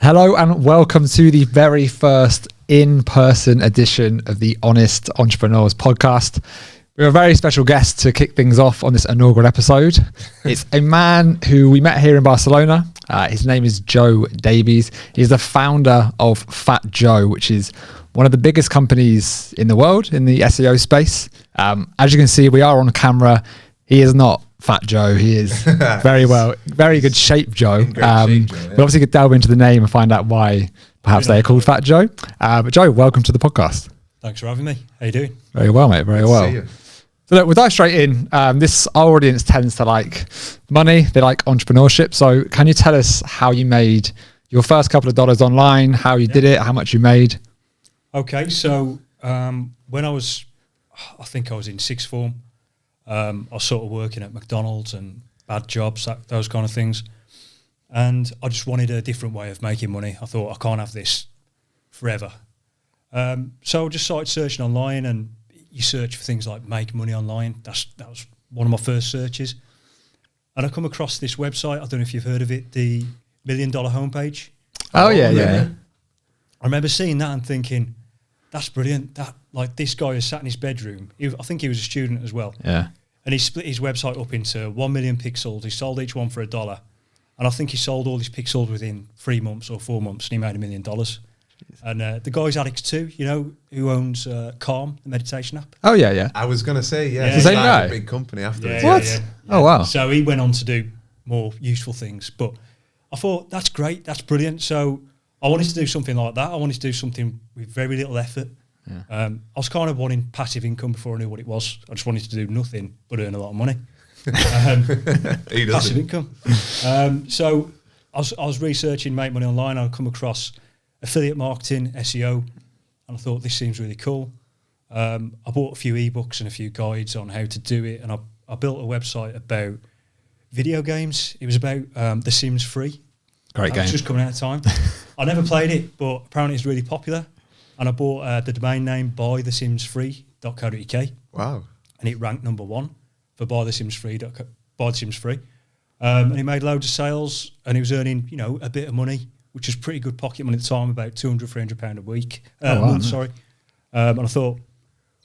Hello and welcome to the very first in-person edition of the Honest Entrepreneurs podcast. We have a very special guest to kick things off on this inaugural episode. It's a man who we met here in Barcelona. His name is Joe Davies. He's the founder of FatJoe, which is one of the biggest companies in the world in the SEO space. As you can see, we are on camera. He is not Fat Joe. He is very good shape Joe. We obviously could delve into the name and find out why perhaps they are called Fat Joe. But Joe, welcome to the podcast. Thanks for having me. How you doing? Very well, mate. Very well. So look, we'll dive straight in. Our audience tends to like money. They like entrepreneurship. So can you tell us how you made your first couple of dollars online, how you did it, how much you made? Okay. So when I think I was in sixth form, I was sort of working at McDonald's and bad jobs, those kind of things. And I just wanted a different way of making money. I thought, I can't have this forever. So I just started searching online, and you search for things like make money online. That was one of my first searches. And I come across this website. I don't know if you've heard of it, the $1 Million homepage. Oh, yeah. I remember seeing that and thinking, that's brilliant. This guy has sat in his bedroom. I think he was a student as well. Yeah. And he split his website up into 1 million pixels. He sold each one for $1. And I think he sold all his pixels within 3 months or 4 months, and he made $1 million. And the guy's addicts too, who owns Calm, the meditation app. Oh, yeah. I was going to say, the same guy. A big company afterwards. What? Yeah. Oh, wow. So he went on to do more useful things. But I thought, that's great, that's brilliant. So I wanted to do something like that. I wanted to do something with very little effort. Yeah. I was kind of wanting passive income before I knew what it was. I just wanted to do nothing but earn a lot of money. Passive income. So I was researching make money online. I come across affiliate marketing, SEO, and I thought this seems really cool. I bought a few ebooks and a few guides on how to do it, and I built a website about video games. It was about The Sims 3. Great game. It's just coming out of time. I never played it, but apparently it's really popular. And I bought the domain name buythesims3.co.uk. Wow. And it ranked number 1 for buythesims3. And he made loads of sales, and he was earning, a bit of money, which was pretty good pocket money at the time, about £200, £300 a week. Month, sorry. And I thought,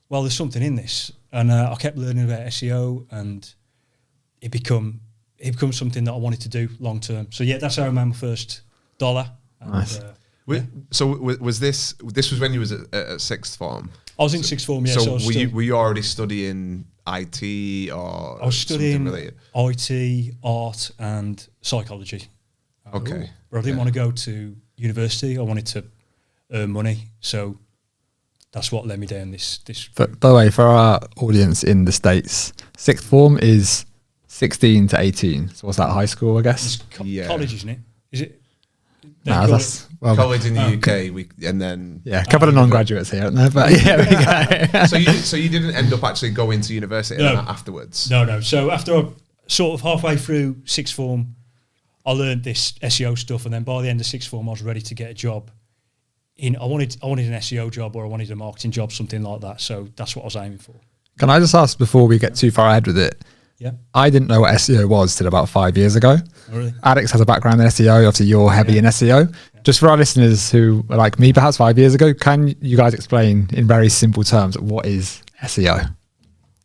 well, there's something in this. And I kept learning about SEO, and it become something that I wanted to do long term. So yeah, that's how I made my first dollar. And, nice. So was this was when you was at sixth form? I was in sixth form, yeah. So were you already studying IT or I was studying related? IT, art and psychology. Okay. But I didn't want to go to university. I wanted to earn money. So that's what led me down this. But by the way, for our audience in the States, sixth form is 16 to 18. So what's that, high school, I guess? It's college, isn't it? Is it? College in the UK, and then a couple of non-graduates here, aren't there? But yeah, we go. So you didn't end up actually going to university afterwards? No. So after I sort of halfway through sixth form, I learned this SEO stuff, and then by the end of sixth form, I was ready to get a job. I wanted an SEO job, or I wanted a marketing job, something like that. So that's what I was aiming for. Can I just ask before we get too far ahead with it? Yeah. I didn't know what SEO was till about 5 years ago. Oh, really? Alex has a background in SEO. Obviously, you're heavy in SEO. Yeah. Just for our listeners who are like me, perhaps 5 years ago, can you guys explain in very simple terms what is SEO?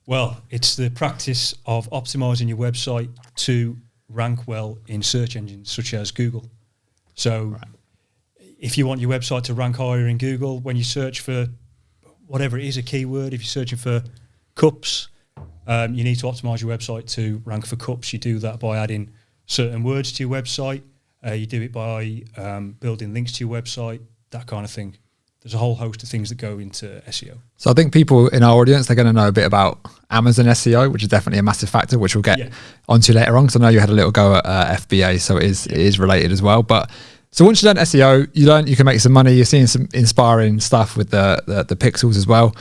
Well, it's the practice of optimizing your website to rank well in search engines such as Google. So if you want your website to rank higher in Google, when you search for whatever it is, a keyword, if you're searching for cups, you need to optimize your website to rank for cups. You do that by adding certain words to your website. You do it by building links to your website, that kind of thing. There's a whole host of things that go into SEO. So I think people in our audience, they're going to know a bit about Amazon SEO, which is definitely a massive factor, which we'll get onto later on, because I know you had a little go at FBA, so it is related as well. But so once you learn SEO, you learn you can make some money. You're seeing some inspiring stuff with the pixels as well.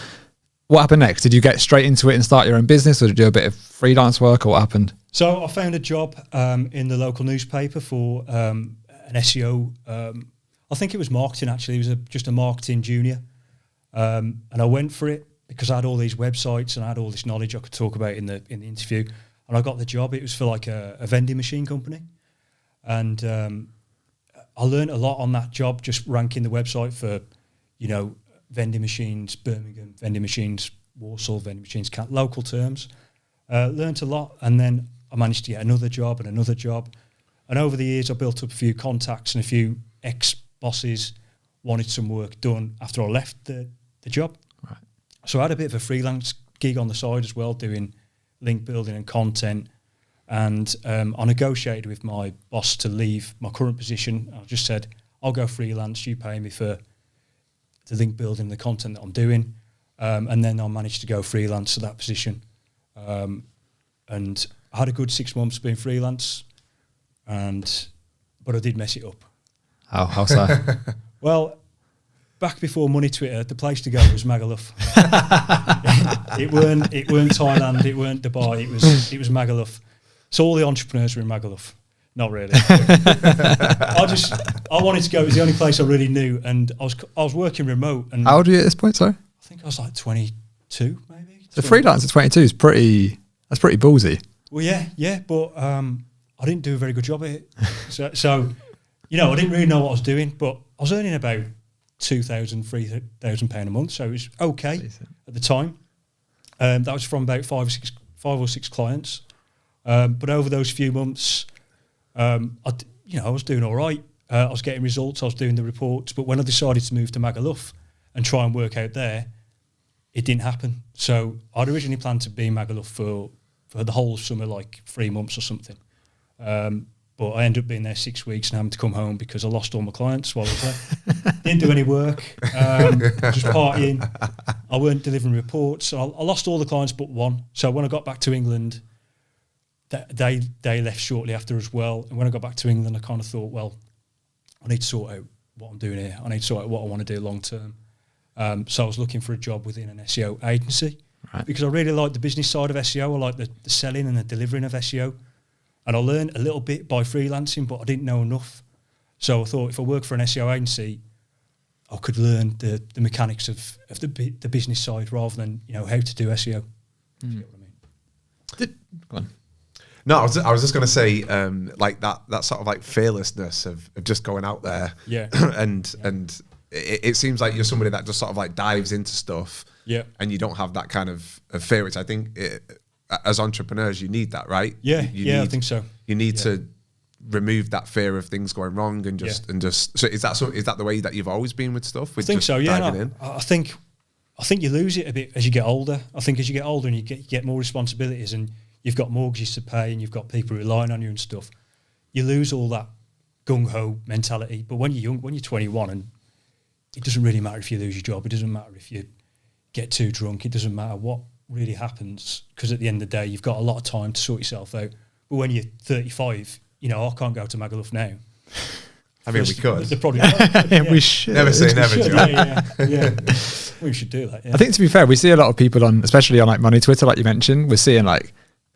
What happened next? Did you get straight into it and start your own business, or did you do a bit of freelance work, or what happened? So I found a job in the local newspaper for an SEO. I think it was marketing, actually. It was just a marketing junior. And I went for it because I had all these websites and I had all this knowledge I could talk about in the interview. And I got the job. It was for like a vending machine company. And I learned a lot on that job, just ranking the website for, you know, vending machines, Birmingham, vending machines, Warsaw, vending machines, local terms. Learned a lot, and then I managed to get another job and another job. And over the years, I built up a few contacts and a few ex-bosses wanted some work done after I left the job. Right. So I had a bit of a freelance gig on the side as well, doing link building and content. And I negotiated with my boss to leave my current position. I just said, I'll go freelance, you pay me for the link building, the content that I'm doing. And then I managed to go freelance to that position. And I had a good 6 months being freelance, but I did mess it up. How so? Well, back before Money Twitter, the place to go was Magaluf. it weren't Thailand, it weren't Dubai, it was Magaluf. So all the entrepreneurs were in Magaluf. Not really. I wanted to go. It was the only place I really knew, and I was working remote. And how old are you at this point? Sorry, I think I was like 22, maybe. The freelance at 22 is pretty ballsy. Well, yeah, but I didn't do a very good job at it. So you know, I didn't really know what I was doing, but I was earning about £2,000, £3,000 a month, so it was okay at the time. That was from about five or six clients. But over those few months, I was doing all right. I was getting results. I was doing the reports. But when I decided to move to Magaluf and try and work out there, it didn't happen. So I'd originally planned to be in Magaluf for the whole summer, like 3 months or something. But I ended up being there 6 weeks and having to come home because I lost all my clients while I was there. Didn't do any work. Just partying. I weren't delivering reports. So I lost all the clients but one. So when I got back to England, they left shortly after as well. And when I got back to England, I kind of thought, well, I need to sort out what I'm doing here. I need to sort out what I want to do long term. So I was looking for a job within an SEO agency because I really like the business side of SEO. I like the selling and the delivering of SEO. And I learned a little bit by freelancing, but I didn't know enough. So I thought if I work for an SEO agency, I could learn the mechanics of the business side rather than, you know, how to do SEO. You know what I mean? Go on. No, I was just going to say, like that sort of like fearlessness of just going out there. Yeah. and it seems like you're somebody that just sort of like dives into stuff. Yeah. And you don't have that kind of fear, which I think as entrepreneurs, you need that, right? Yeah. You I think so. You need to remove that fear of things going wrong and just so is that the way that you've always been with stuff? With I think just so. Yeah. diving in? I think you lose it a bit as you get older. I think as you get older and you get more responsibilities and you've got mortgages to pay and you've got people relying on you and stuff, you lose all that gung-ho mentality. But when you're young, when you're 21, and it doesn't really matter if you lose your job, it doesn't matter if you get too drunk, it doesn't matter what really happens, because at the end of the day, you've got a lot of time to sort yourself out. But when you're 35, you know, I can't go to Magaluf now. I mean, we could. We should. Never say never, Joe. Yeah. We should do that. Yeah. I think, to be fair, we see a lot of people especially on like Money Twitter, like you mentioned, we're seeing like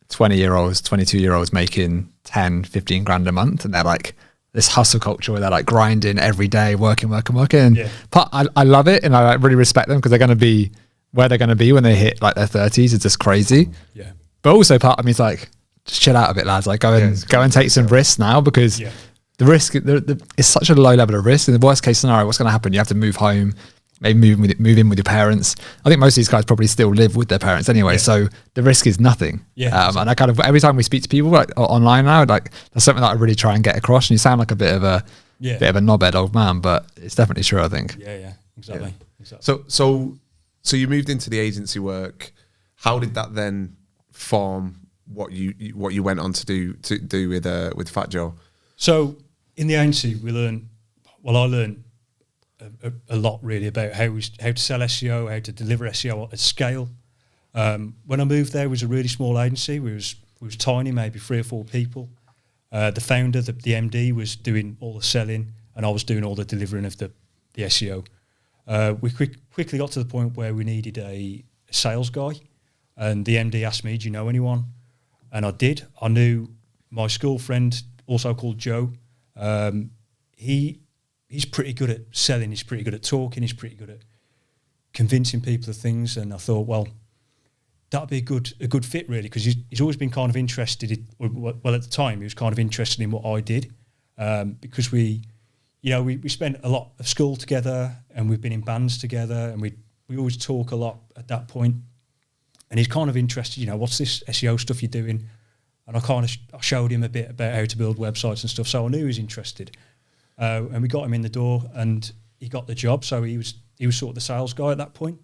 20-year-olds, 22-year-olds making 10, 15 grand a month. And they're like this hustle culture where they're like grinding every day, working. And I love it. And I really respect them because they're going to be where they're going to be when they hit like their 30s. It's just crazy. Yeah. But also part of me is like, just chill out a bit, lads. Like go and take some risks now because the risk is such a low level of risk. In the worst case scenario, what's going to happen? You have to move home, maybe move in with your parents. I think most of these guys probably still live with their parents anyway. So the risk is nothing. Yeah. And I kind of, every time we speak to people like online now, like that's something that I really try and get across. And you sound like a bit of a knobhead old man, but it's definitely true, I think. Yeah. Exactly. So you moved into the agency work. How did that then form what you went on to do with FatJoe? So in the agency, I learned a lot really about how to sell SEO, how to deliver SEO at scale. When I moved there, it was a really small agency. We was tiny, maybe 3 or 4 people. The founder, the MD, was doing all the selling, and I was doing all the delivering of the SEO. We quickly got to the point where we needed a sales guy, and the MD asked me, "Do you know anyone?" And I did. I knew my school friend, also called Joe. He's pretty good at selling. He's pretty good at talking. He's pretty good at convincing people of things. And I thought, well, that'd be a good fit really, because he's always been kind of interested. Well, at the time, he was kind of interested in what I did, because we we spent a lot of school together, and we've been in bands together, and we always talk a lot at that point. And he's kind of interested, what's this SEO stuff you're doing? And I showed him a bit about how to build websites and stuff. So I knew he was interested. And we got him in the door, and he got the job. So he was sort of the sales guy at that point.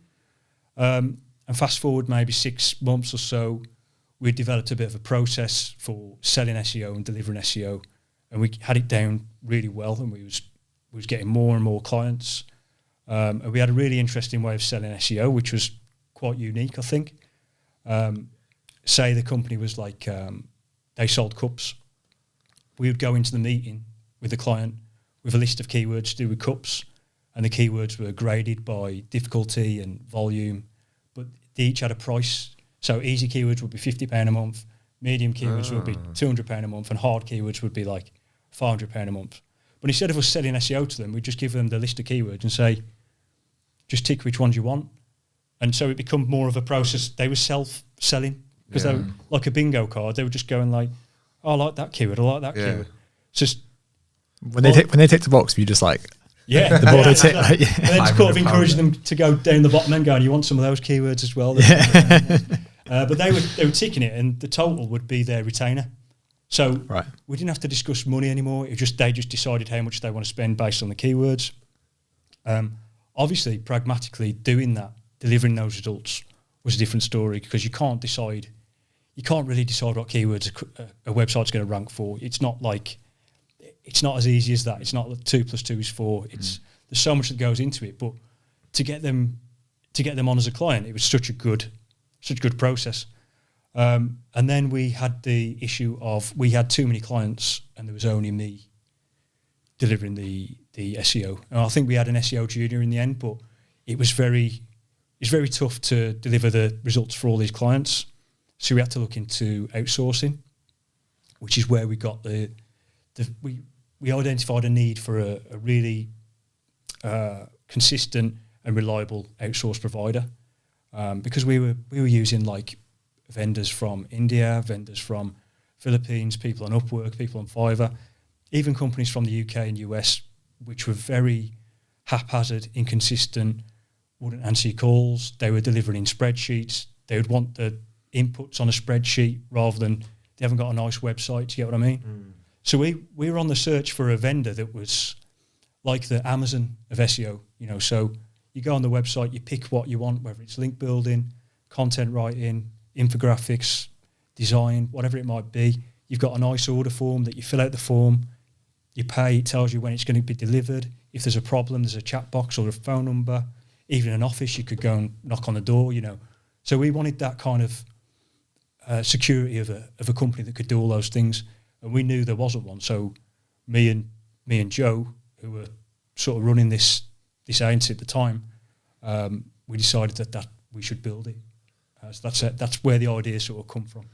And fast forward maybe 6 months or so, we developed a bit of a process for selling SEO and delivering SEO. And we had it down really well, and we was getting more and more clients. And we had a really interesting way of selling SEO, which was quite unique, I think. Say the company was like, they sold cups. We would go into the meeting with the client with a list of keywords to do with cups, and the keywords were graded by difficulty and volume, but they each had a price. So easy keywords would be £50 a month, medium keywords would be £200 a month, and hard keywords would be like £500 a month. But instead of us selling SEO to them, we just give them the list of keywords and say, just tick which ones you want. And so it became more of a process. They were self-selling, because they were like a bingo card. They were just going like, oh, I like that keyword, I like that keyword. It's just when they tick the box, you just like, yeah, the more they tick, and then just kind of encouraging them to go down the bottom and going, you want some of those keywords as well? But they were ticking it, and the total would be their retainer. So we didn't have to discuss money anymore. They just decided how much they want to spend based on the keywords. Obviously, pragmatically doing that, delivering those results was a different story, because you can't really decide what keywords a website's going to rank for. It's not as easy as that. It's not 2 + 2 is 4. There's so much that goes into it, but to get them on as a client, it was such a good process. And then we had the issue of we had too many clients, and there was only me delivering the SEO. And I think we had an SEO junior in the end, but it's very tough to deliver the results for all these clients. So we had to look into outsourcing, which is where we got we identified a need for a really consistent and reliable outsource provider, because we were using like vendors from India, vendors from Philippines, people on Upwork, people on Fiverr, even companies from the UK and US, which were very haphazard, inconsistent, wouldn't answer your calls. They were delivering in spreadsheets. They would want the inputs on a spreadsheet rather than they haven't got a nice website. Do you get what I mean? So we were on the search for a vendor that was like the Amazon of SEO. So you go on the website, you pick what you want, whether it's link building, content writing, infographics, design, whatever it might be. You've got a nice order form that you fill out the form, you pay, it tells you when it's going to be delivered. If there's a problem, there's a chat box or a phone number. Even in an office, you could go and knock on the door, So we wanted that kind of security of a company that could do all those things, and we knew there wasn't one. So me and Joe, who were sort of running this agency at the time, we decided that we should build it. So that's where the idea sort of come from.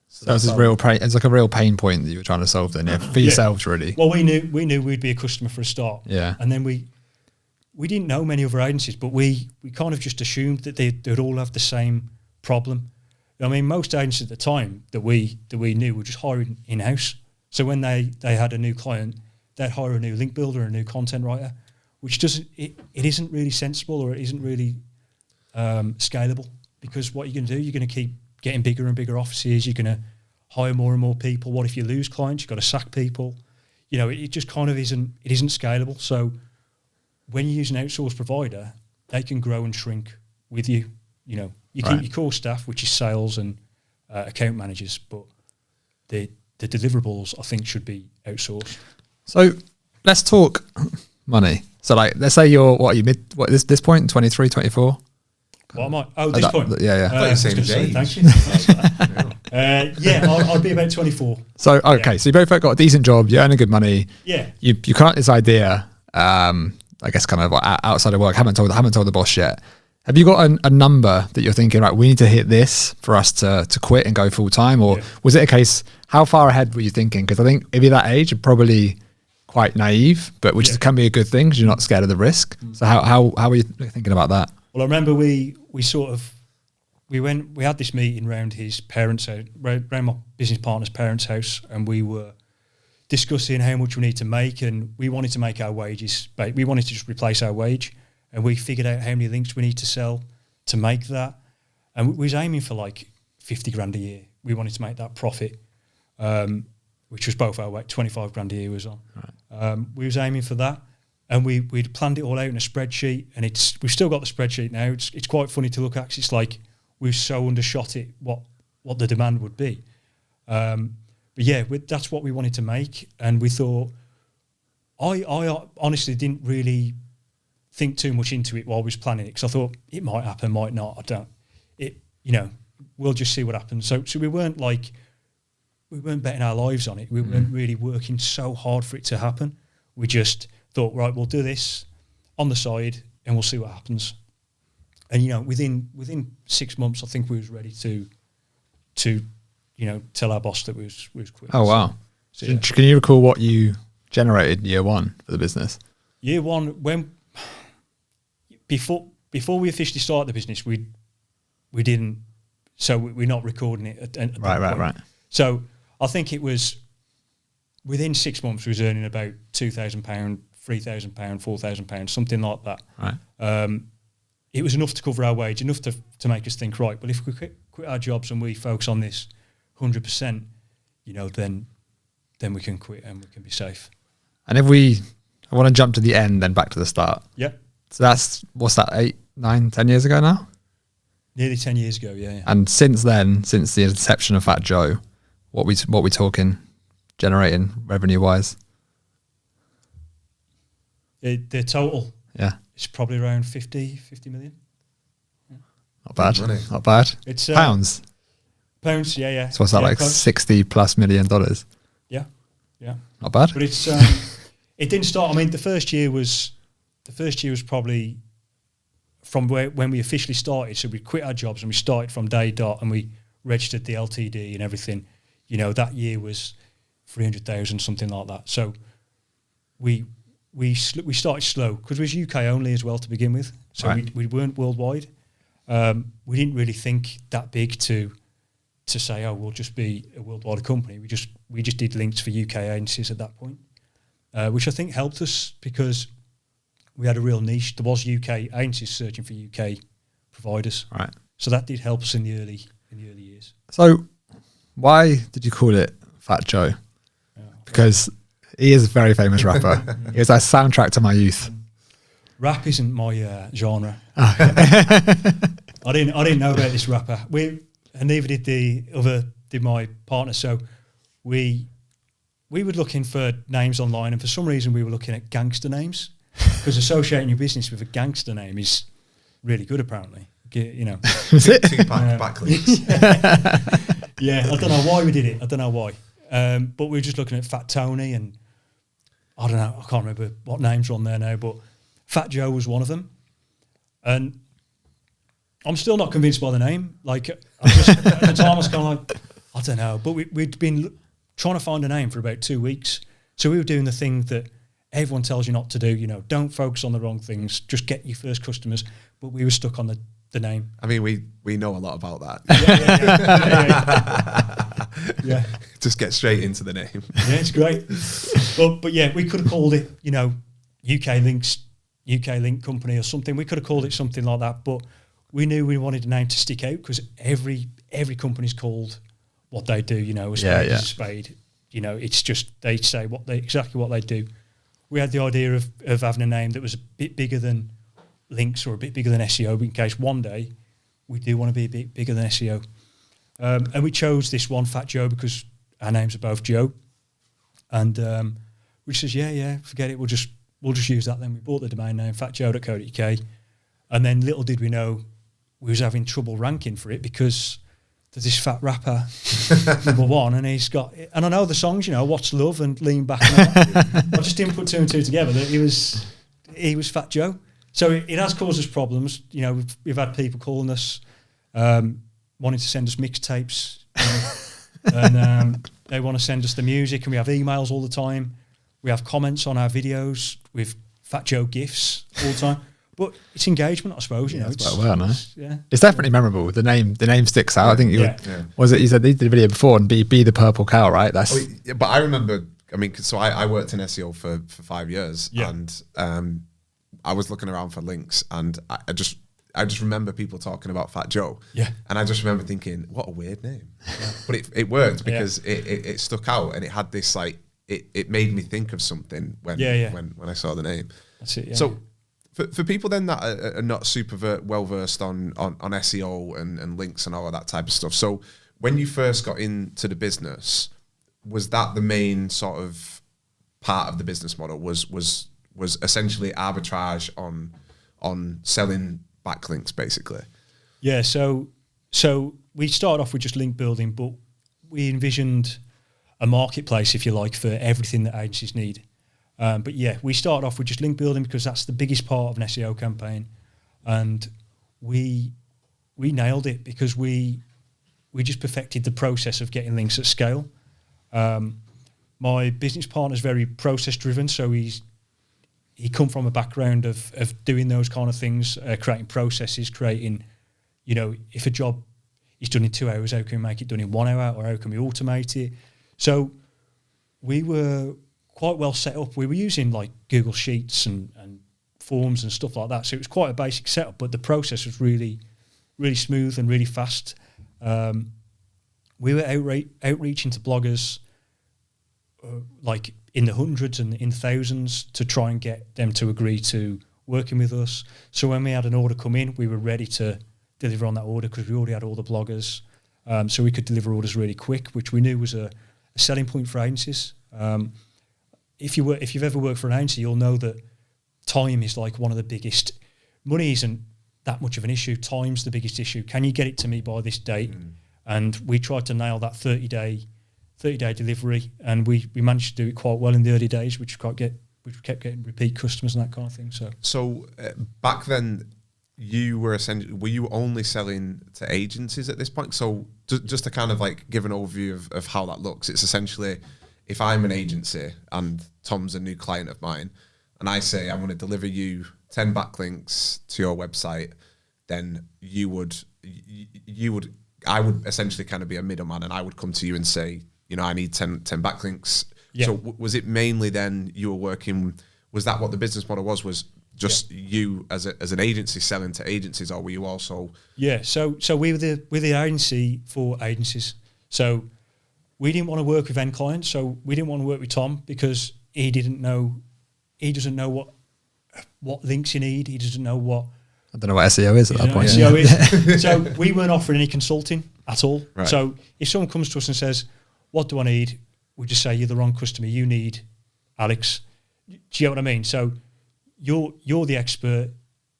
So it's like a real pain point that you were trying to solve then, for yourselves, really. Well, we knew we'd be a customer for a start. Yeah. And then we didn't know many other agencies, but we kind of just assumed that they'd all have the same problem. I mean, most agencies at the time that we knew were just hiring in-house. So when they had a new client, they'd hire a new link builder, a new content writer, which it isn't really sensible, or it isn't really scalable, because what you're going to do, you're going to keep getting bigger and bigger offices. You're going to hire more and more people. What if you lose clients? You've got to sack people. It just kind of isn't scalable. So when you use an outsourced provider, they can grow and shrink with you. You keep your core staff, which is sales and account managers, but the deliverables, I think, should be outsourced. So let's talk money. So let's say you're this point, 23, 24? What am I? Oh, this point. Yeah. Thank you. I'd be about 24. So so you both got a decent job. You're earning good money. Yeah. You can't this idea. I guess kind of outside of work. Haven't told the boss yet. Have you got a number that you're thinking, right, we need to hit this for us to quit and go full time? Or was it a case, how far ahead were you thinking? Because I think if you're that age, you're probably quite naive, but which can be a good thing because you're not scared of the risk. So how were you thinking about that? Well, I remember we had this meeting around his parents' house, around my business partner's parents' house, and we were discussing how much we need to make, and we wanted to make our wages. We wanted to just replace our wage, and we figured out how many links we need to sell to make that. And we was aiming for like 50 grand a year. We wanted to make that profit, which was both our weight. 25 grand a year was on. Right. We was aiming for that, and we'd planned it all out in a spreadsheet, and we've still got the spreadsheet now. It's quite funny to look at, 'cause it's like we've so undershot it what the demand would be. But yeah, that's what we wanted to make, and we thought. I honestly didn't really think too much into it while we was planning it, because I thought it might happen, might not. I don't. We'll just see what happens. So we weren't betting our lives on it. We weren't really working so hard for it to happen. We just thought, right, we'll do this on the side, and we'll see what happens. And within 6 months, I think we was ready to tell our boss that we was quitting. Oh wow! So, yeah. Can you recall what you generated year one for the business? Year one, before we officially started the business, we didn't. So we're not recording it. Right. So I think it was within 6 months we was earning about £2,000, £3,000, £4,000, something like that. Right. It was enough to cover our wage, enough to make us think, right, well, if we quit our jobs and we focus on this 100%, then we can quit and we can be safe. And I want to jump to the end, then back to the start. Yeah. So what's that, 8, 9, 10 years ago now? Nearly 10 years ago, yeah. And since then, since the inception of FatJoe, what we talking, generating revenue-wise? The total? Yeah. It's probably around 50 million. Yeah. Not bad. Not bad. It's pounds. Pounds, yeah. So what's that, like close. $60+ million? Yeah. Not bad. But it's it didn't start. I mean, the first year was probably from when we officially started. So we quit our jobs and we started from day dot, and we registered the LTD and everything. That year was 300,000, something like that. So we started slow, because it was UK only as well to begin with. So right. we weren't worldwide. We didn't really think that big to say, oh, we'll just be a worldwide company. We just did links for UK agencies at that point, which I think helped us, because we had a real niche. There was UK agencies searching for UK providers. Right. So that did help us in the early years. So why did you call it FatJoe? Because he is a very famous rapper. He was a soundtrack to my youth. Rap isn't my genre. Oh, yeah. I didn't know about this rapper. And neither did my partner. So we were looking for names online, and for some reason we were looking at gangster names, because associating your business with a gangster name is really good, apparently. Is it? Backlinks. Yeah, I don't know why we did it. I don't know why. But we were just looking at Fat Tony, and I don't know, I can't remember what names are on there now, but FatJoe was one of them. And I'm still not convinced by the name. Like, at the time I was kind of like, I don't know. But we'd been trying to find a name for about 2 weeks. So we were doing the thing that everyone tells you not to do, don't focus on the wrong things, just get your first customers. But we were stuck on the name. I mean, we know a lot about that. Yeah. Just get straight into the name. Yeah, it's great. But yeah, we could have called it, UK Link Company or something. We could have called it something like that, but we knew we wanted a name to stick out, because every company's called what they do, a spade is a spade. It's just, they say exactly what they do. We had the idea of having a name that was a bit bigger than links or a bit bigger than SEO, in case one day we do want to be a bit bigger than SEO. And we chose this one, FatJoe, because our names are both Joe. And we says, yeah, forget it. We'll just use that then. We bought the domain name, fatjoe.co.uk. And then little did we know we was having trouble ranking for it, because there's this fat rapper, number one, and he's got, and I know the songs, What's Love and Lean Back. And I just didn't put two and two together that he was FatJoe. So it has caused us problems. We've had people calling us, wanting to send us mixtapes, and they want to send us the music, and we have emails all the time. We have comments on our videos with FatJoe gifs all the time. But it's engagement, I suppose. It's quite well, no? It's definitely memorable. The name sticks out. I think you said they did a video before, and be the purple cow, right? That's. But I remember I mean, so I worked in SEO for 5 years, and I was looking around for links, and I just remember people talking about FatJoe. Yeah. And I just remember thinking, what a weird name. But it worked because it stuck out, and it had this like, it made me think of something when I saw the name. That's it. Yeah. So for people then that are not super well versed on SEO and links and all of that type of stuff. So when you first got into the business, was that the main sort of part of the business model? Was essentially arbitrage on selling backlinks, basically? Yeah. So we started off with just link building, but we envisioned a marketplace, if you like, for everything that agencies need. But yeah, we started off with just link building because that's the biggest part of an SEO campaign, and we nailed it because we just perfected the process of getting links at scale. My business partner's very process driven, so he come from a background of doing those kind of things, creating processes, creating, if a job is done in 2 hours, how can we make it done in 1 hour, or how can we automate it? So we were quite well set up. We were using like Google Sheets and forms and stuff like that. So it was quite a basic setup, but the process was really, really smooth and really fast. We were outreaching to bloggers like in the hundreds and in thousands to try and get them to agree to working with us. So when we had an order come in, we were ready to deliver on that order because we already had all the bloggers. So we could deliver orders really quick, which we knew was a selling point for agencies. If you've ever worked for an agency, you'll know that time is like one of the biggest. Money isn't that much of an issue. Time's the biggest issue. Can you get it to me by this date? And we tried to nail that 30-day delivery, and we managed to do it quite well in the early days, which kept getting repeat customers and that kind of thing. So back then, were you only selling to agencies at this point? So just to kind of like give an overview of how that looks, it's essentially, if I'm an agency and Tom's a new client of mine, and I say I'm going to deliver you 10 backlinks to your website, then I would essentially kind of be a middleman, and I would come to you and say, I need 10 backlinks. Yeah. So was it mainly then you were working? Was that what the business model was? Was just you as an agency selling to agencies, or were you also? Yeah. So we were the agency for agencies. So we didn't want to work with end clients. So we didn't want to work with Tom because he doesn't know what links you need. He doesn't know what. I don't know what SEO is at that point. SEO is. So we weren't offering any consulting at all. Right. So if someone comes to us and says, "What do I need?" we just say, "You're the wrong customer. You need Alex." Do you get what I mean? So you're the expert.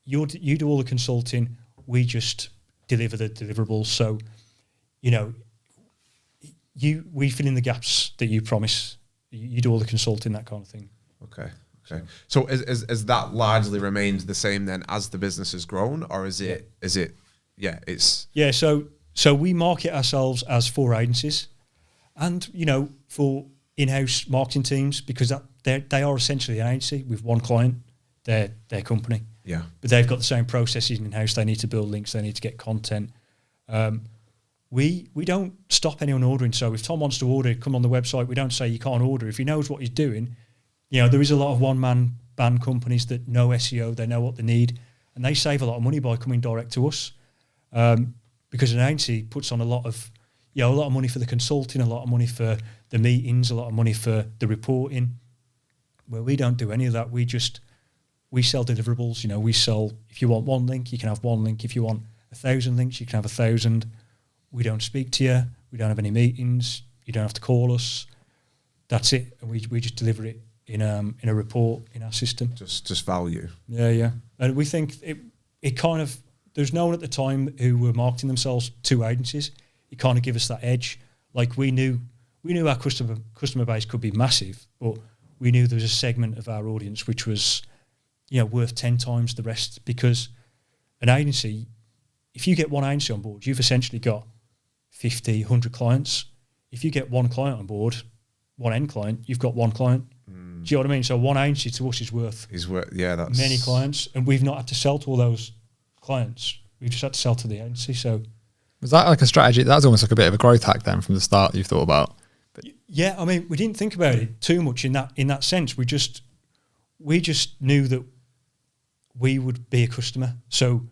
You do all the consulting. We just deliver the deliverables. So, we fill in the gaps that you promise. You do all the consulting, that kind of thing. Okay. So has that largely remained the same then as the business has grown, or is it? Yeah. So we market ourselves as for agencies, and for in-house marketing teams, because they are essentially an agency with one client, their company. Yeah. But they've got the same processes in-house. They need to build links. They need to get content. We don't stop anyone ordering. So if Tom wants to order, come on the website. We don't say you can't order. If he knows what he's doing, there is a lot of one-man band companies that know SEO. They know what they need, and they save a lot of money by coming direct to us, because an agency puts on a lot of money for the consulting, a lot of money for the meetings, a lot of money for the reporting. Where we don't do any of that. We sell deliverables. We sell, if you want one link, you can have one link. If you want 1,000 links, you can have 1,000. We don't speak to you. We don't have any meetings. You don't have to call us. That's it. And we just deliver it in a report in our system. Just value. Yeah. And we think it kind of, there's no one at the time who were marketing themselves to agencies. It kind of gave us that edge. Like we knew our customer base could be massive, but we knew there was a segment of our audience which was, worth 10 times the rest, because an agency, if you get one agency on board, you've essentially got 50, 100 clients. If you get one client on board, one end client, you've got one client. Do you know what I mean? So one agency to us is worth that's many clients, and we've not had to sell to all those clients. We've just had to sell to the agency. So was that like a strategy? That was almost like a bit of a growth hack then from the start you've thought about. Yeah, I mean, we didn't think about it too much in that sense. We just knew that we would be a customer. So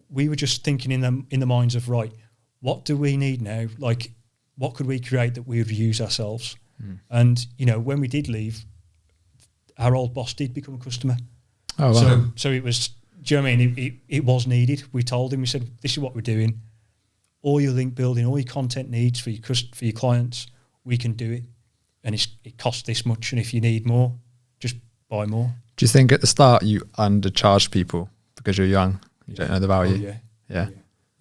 we were just thinking in the minds of, right, what do we need now? Like, what could we create that we would use ourselves? And, you know, when we did leave, our old boss did become a customer. Oh, wow. So it was, do you know what I mean? It was needed. We told him, we said, this is what we're doing. All your link building, all your content needs for your clients, we can do it. And it costs this much. And if you need more, just buy more. Do you think at the start you undercharged people because you're young? You don't know the value? Yeah,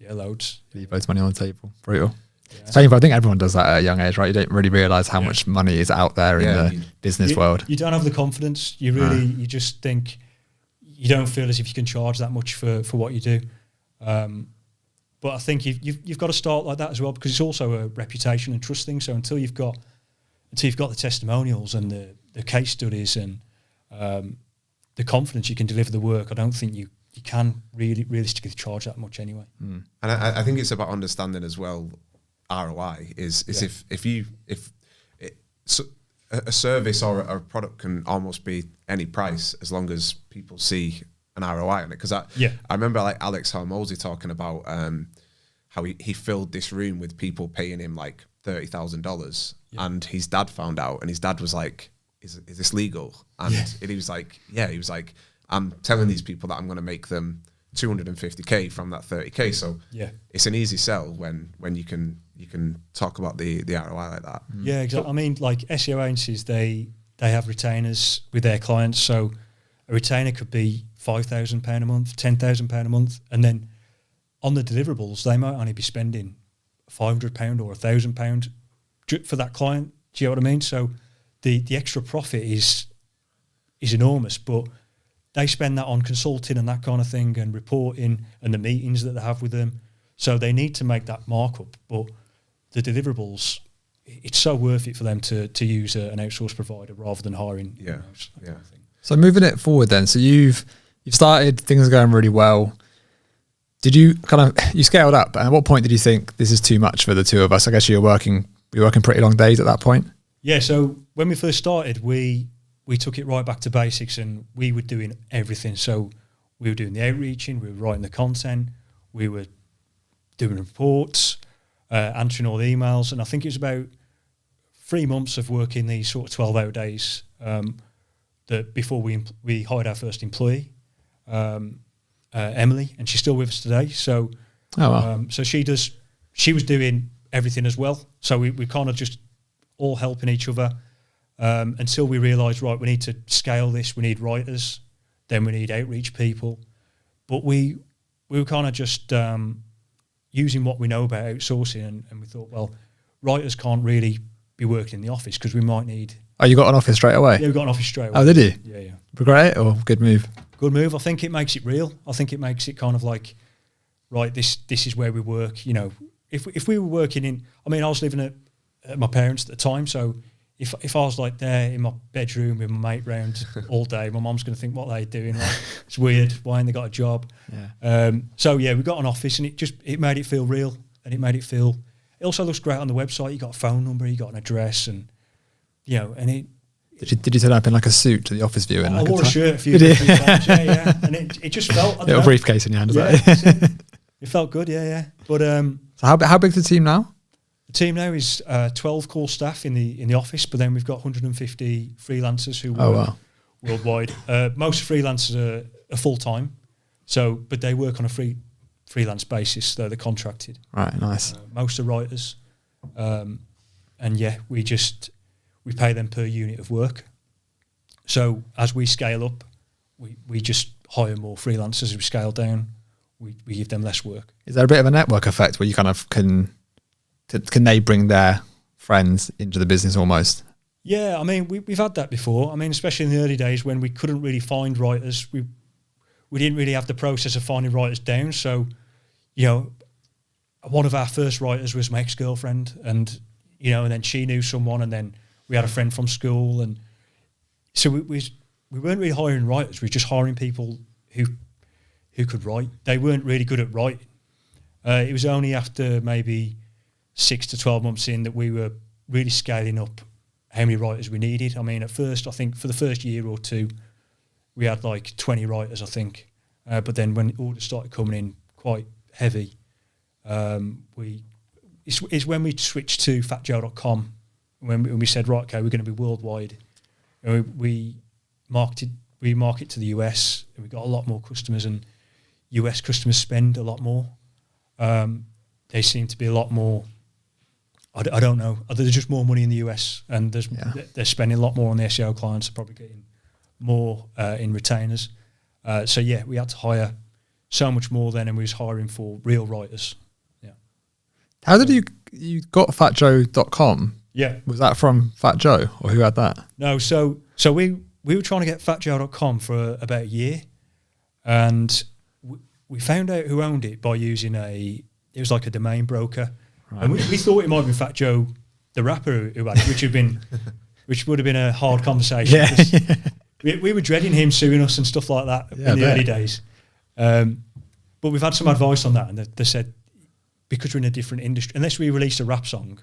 loads. Leave loads of money on the table. Brutal. Yeah. It's painful. I think everyone does that at a young age, right? You don't really realise how much money is out there in the business world. You don't have the confidence. You really, you just think, you don't feel as if you can charge that much for what you do. But I think you've got to start like that as well, because it's also a reputation and trust thing. So until you've got the testimonials and the case studies and the confidence you can deliver the work, I don't think you can really realistically charge that much anyway. And I think it's about understanding as well. ROI is if a service or a product can almost be any price as long as people see an ROI on it. Because I remember like Alex Hormozy talking about how he filled this room with people paying him like $30,000, and his dad found out, and his dad was like, "Is this legal?" And he was like, he was like, "I'm telling these people that I'm going to make them $250K from that $30K." So it's an easy sell when you can talk about the ROI like that. Yeah, exactly. I mean, like SEO agencies, they have retainers with their clients. So a retainer could be £5,000 a month, £10,000 a month, and then on the deliverables, they might only be spending £500 or £1,000 for that client. Do you know what I mean? So the extra profit is enormous, but they spend that on consulting and that kind of thing, and reporting and the meetings that they have with them. So they need to make that markup, but the deliverables, it's so worth it for them to use an outsourced provider rather than hiring. Kind of thing. So moving it forward then, so you've started, things are going really well. Did you you scaled up, and at what point did you think this is too much for the two of us? I guess you were working pretty long days at that point. Yeah, so when we first started, we took it right back to basics, and we were doing everything. So we were doing the outreaching, we were writing the content, we were doing reports, answering all the emails. And I think it was about 3 months of working these sort of 12-hour days that before we hired our first employee, Emily, and she's still with us today. So, so she was doing everything as well. So we kind of just all helping each other until we realised, right, we need to scale this. We need writers, then we need outreach people. But we were kind of just using what we know about outsourcing, and we thought, well, writers can't really be working in the office because we might need... Oh, you got an office straight away? Yeah, we got an office straight away. Oh, did you? Yeah. Great or good move? Good move. I think it makes it real. I think it makes it kind of like, right, this is where we work. You know, if we were working in... I mean, I was living at my parents at the time, so if I was like there in my bedroom with my mate round all day, my mom's going to think, what are they doing? Like, it's weird. Why ain't they got a job? So we got an office, and it made it feel real, and it also looks great on the website. You got a phone number, you got an address, and you know, and it. Did you turn up in like a suit to the office viewing? I wore a shirt a few times, and it just felt little briefcase in your hand. It felt good, But so how big's the team now? The team now is 12 core staff in the office, but then we've got 150 freelancers who work worldwide. Most freelancers are full time, but they work on a freelance basis. They're contracted. Right, nice. Most are writers, and we pay them per unit of work. So as we scale up, we just hire more freelancers. As we scale down, we give them less work. Is there a bit of a network effect where you kind of can they bring their friends into the business almost? Yeah, I mean, we've had that before. I mean, especially in the early days when we couldn't really find writers. We didn't really have the process of finding writers down. So, you know, one of our first writers was my ex-girlfriend, and, you know, and then she knew someone, and then we had a friend from school. And so we weren't really hiring writers. We were just hiring people who could write. They weren't really good at writing. It was only after maybe 6 to 12 months in that we were really scaling up how many writers we needed. I mean, at first, I think for the first year or two, we had like 20 writers, I think. But then when orders started coming in quite heavy, it's when we switched to FatJoe.com, when we said, right, okay, we're going to be worldwide. We market to the US, and we got a lot more customers, and US customers spend a lot more. They seem to be a lot more, I don't know, there's just more money in the US, and they're spending a lot more on their SEO clients, are probably getting more in retainers. So yeah, we had to hire so much more then, and we was hiring for real writers. Yeah. How did you got FatJoe.com? Yeah. Was that from FatJoe, or who had that? No, so we were trying to get FatJoe.com for about a year, and we found out who owned it by using it was like a domain broker. Right. And we thought it might be FatJoe, the rapper who had it, which would have been a hard conversation. Yeah. We were dreading him suing us and stuff like that in the early days. But we've had some advice on that, and they said, because we're in a different industry, unless we released a rap song,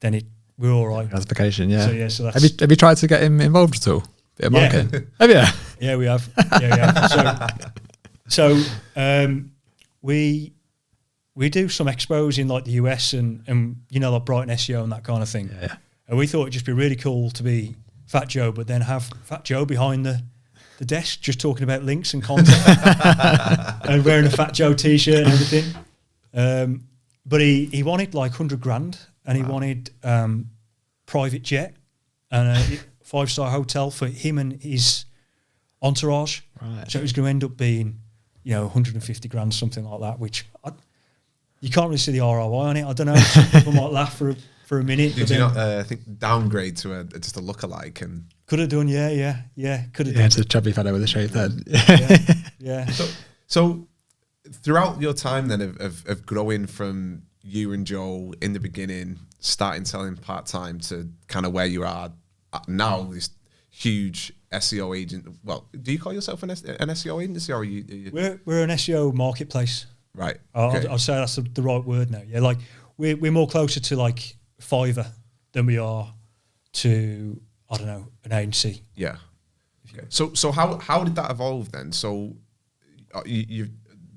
then we're all right. Classification, yeah. So that's have you tried to get him involved at all? Bit of marketing? Have you? Yeah, we have. So we do some expos in like the US and like Brighton SEO and that kind of thing. Yeah. And we thought it'd just be really cool to be FatJoe, but then have FatJoe behind the desk just talking about links and content and wearing a FatJoe t-shirt and everything. But he wanted like 100 grand, and he wanted private jet and a 5-star hotel for him and his entourage. Right. So it was going to end up being, 150 grand, something like that, which you can't really see the ROI on it. I don't know. Some people might laugh for a minute. Did you not think downgrade to just a lookalike? And could have done, yeah. Could have done. Yeah, it's a chubby fellow with a shaved head. Yeah. So throughout your time then of growing from you and Joe in the beginning, starting selling part-time to kind of where you are now, this huge SEO agent. Well, do you call yourself an SEO agency, or are you? We're an SEO marketplace. Right. Okay. I'll say that's the right word now. Yeah, like we're more closer to like Fiverr than we are to, I don't know, an agency. Yeah. Okay. So how did that evolve then? So you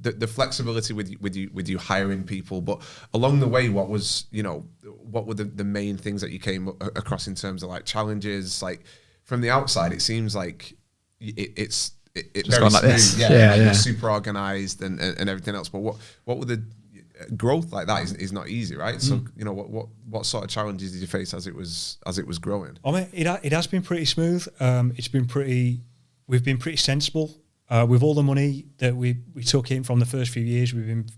the flexibility with you hiring people, but along the way, what were the main things that you came across in terms of like challenges? Like from the outside, it seems like it's just gone like this. Yeah. Super organized and everything else. But what were the growth like that is not easy, right? So what sort of challenges did you face as it was growing? I mean, it has been pretty smooth. We've been pretty sensible. With all the money that we took in from the first few years, we've been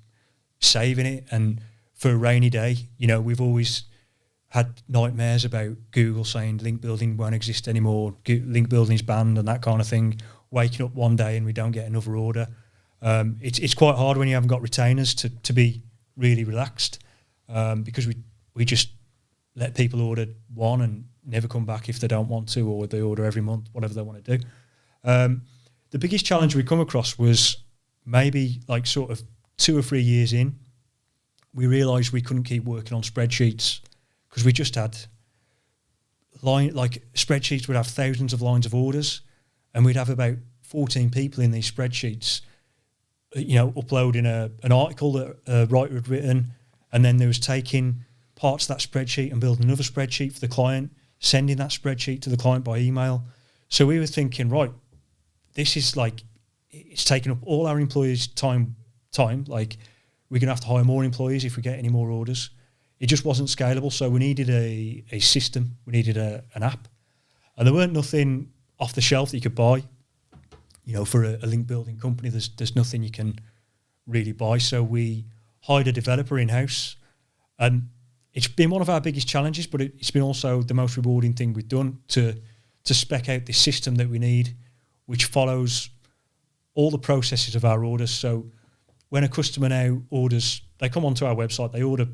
saving it, and for a rainy day, we've always had nightmares about Google saying link building won't exist anymore, link building is banned and that kind of thing. Waking up one day and we don't get another order. It's quite hard when you haven't got retainers to be really relaxed, because we just let people order one and never come back if they don't want to, or they order every month, whatever they want to do. The biggest challenge we come across was maybe like sort of 2 or 3 years in, we realised we couldn't keep working on spreadsheets, because we just had spreadsheets would have thousands of lines of orders, and we'd have about 14 people in these spreadsheets, uploading an article that a writer had written, and then there was taking parts of that spreadsheet and building another spreadsheet for the client, sending that spreadsheet to the client by email. So we were thinking, right, this is like, it's taking up all our employees' time. Like, we're going to have to hire more employees if we get any more orders. It just wasn't scalable. So we needed a system. We needed an app. And there weren't nothing off the shelf that you could buy. For a link building company, there's nothing you can really buy. So we hired a developer in-house. And it's been one of our biggest challenges, but it's been also the most rewarding thing we've done to spec out this system that we need, which follows all the processes of our orders. So when a customer now orders, they come onto our website, they order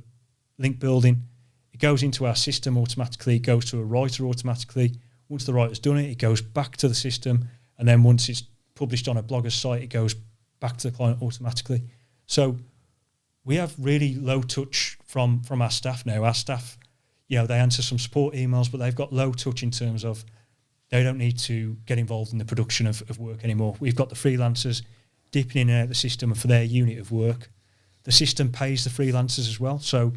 link building, it goes into our system automatically, it goes to a writer automatically. Once the writer's done it goes back to the system, and then once it's published on a blogger's site, it goes back to the client automatically. So we have really low touch from our staff now. Our staff, they answer some support emails, but they've got low touch in terms of they don't need to get involved in the production of work anymore. We've got the freelancers dipping in and out of the system for their unit of work. The system pays the freelancers as well, so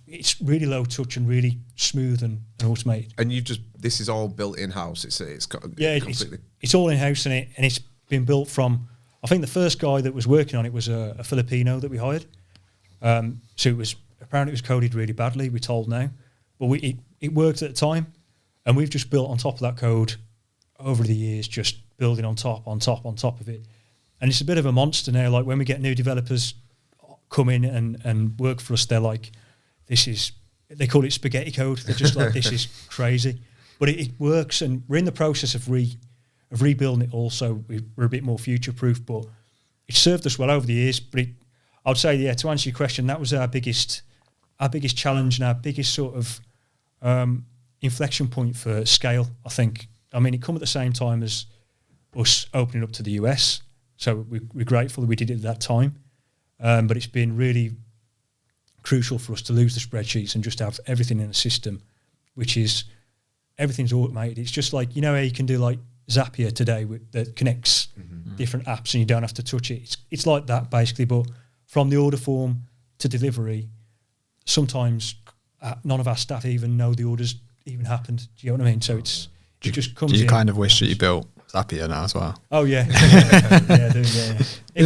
it's really low touch and really smooth and automated. And this is all built in-house. It's all in-house, and it's been built from, I think the first guy that was working on it was a Filipino that we hired. So apparently it was coded really badly, we're told now, but it worked at the time, and we've just built on top of that code over the years, just building on top of it. And it's a bit of a monster now. Like when we get new developers come in and work for us, they're like, they call it spaghetti code. They're just like, this is crazy. But it works, and we're in the process of rebuilding it also. We're a bit more future-proof, but it's served us well over the years. But I would say, to answer your question, that was our biggest challenge and our biggest sort of inflection point for scale, I think. I mean, it come at the same time as us opening up to the US, so we're grateful that we did it at that time. But it's been really crucial for us to lose the spreadsheets and just have everything in a system, which is everything's automated. It's just like, how you can do like Zapier today that connects different apps and you don't have to touch it. It's like that basically, but from the order form to delivery, sometimes none of our staff even know the orders even happened. Do you know what I mean? So it just comes in. Do you kind of wish that you built Zapier now as well? Oh yeah.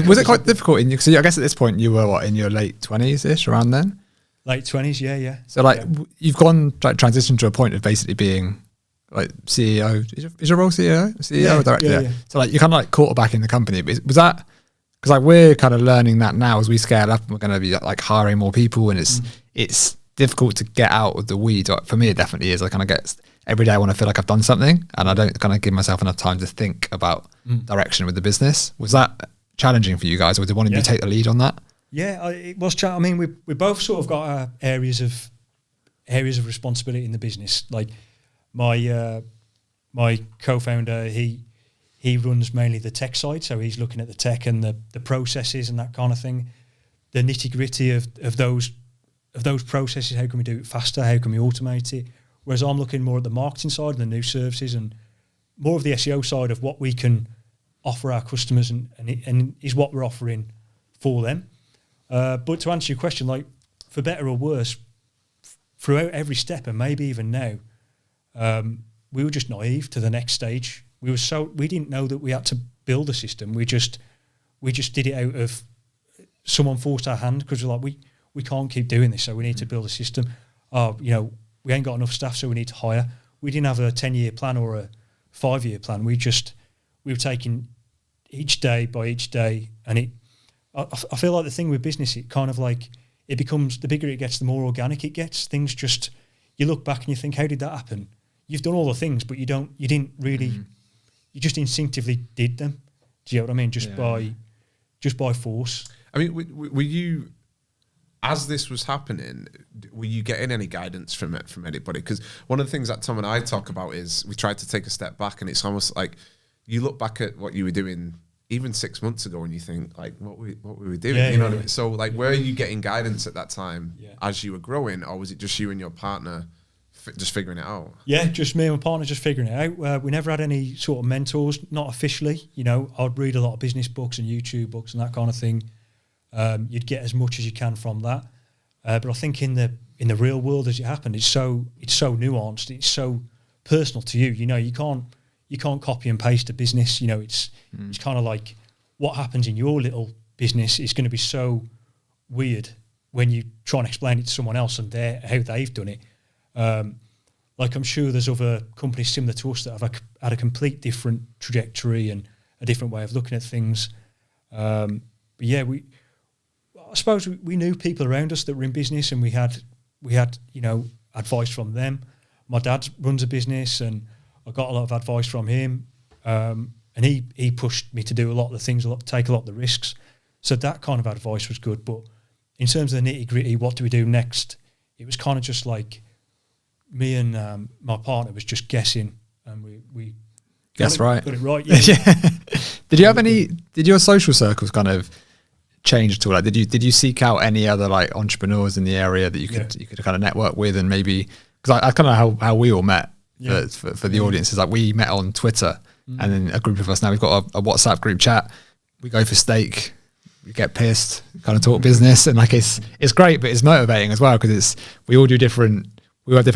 Was it quite difficult because I guess at this point you were in your late 20s-ish, around then? Late 20s, yeah. So you've gone transitioned to a point of basically being like CEO. Is your role CEO or director? Yeah. So you're kind of quarterbacking the company. But was that because we're kind of learning that now as we scale up and we're going to be hiring more people, and it's difficult to get out of the weeds. For me, it definitely is. I kind of get every day I want to feel like I've done something, and I don't kind of give myself enough time to think about direction with the business. Was that challenging for you guys, or did you want to take the lead on that? Yeah, it was. I mean, we both sort of got our areas of responsibility in the business. Like my co-founder, he runs mainly the tech side, so he's looking at the tech and the processes and that kind of thing, the nitty gritty of those processes. How can we do it faster? How can we automate it? Whereas I'm looking more at the marketing side and the new services and more of the SEO side of what we can offer our customers and is what we're offering for them. But to answer your question, for better or worse, throughout every step and maybe even now, we were just naive to the next stage. We didn't know that we had to build a system. We just did it out of someone forced our hand because we're like, we can't keep doing this, so we need to build a system. We ain't got enough staff, so we need to hire. We didn't have a 10-year plan or a 5-year plan. We were taking each day by each day, and I feel like the thing with business, it kind of it becomes, the bigger it gets, the more organic it gets. Things just, you look back and you think, how did that happen? You've done all the things, but you didn't really, you just instinctively did them. Do you know what I mean? Just by force. I mean, were you, as this was happening, were you getting any guidance from anybody? Because one of the things that Tom and I talk about is we tried to take a step back, and it's almost like you look back at what you were doing even 6 months ago and you think, what were we doing? You know what I mean? So were you getting guidance at that time as you were growing, or was it just you and your partner just figuring it out? Yeah, just me and my partner just figuring it out. We never had any sort of mentors, not officially. I'd read a lot of business books and YouTube books and that kind of thing. You'd get as much as you can from that. But I think in the real world as it happened, it's so nuanced, it's so personal to you. You can't copy and paste a business. It's kind of like what happens in your little business is going to be so weird when you try and explain it to someone else and how they've done it. I'm sure there's other companies similar to us that have had a complete different trajectory and a different way of looking at things. But yeah, I suppose we knew people around us that were in business, and we had advice from them. My dad runs a business, and I got a lot of advice from him, and he pushed me to do a lot of the things, take a lot of the risks. So that kind of advice was good. But in terms of the nitty gritty, what do we do next? It was kind of just like me and my partner was just guessing, and we got it right. Yeah. Did you have did your social circles kind of changed at all? Like, did you seek out any other like entrepreneurs in the area that you could kind of network with, and maybe because I kind of know how we all met for the audiences. Like we met on Twitter, and then a group of us now we've got a WhatsApp group chat. We go for steak, we get pissed, kind of talk business, and like it's great, but it's motivating as well because we all have different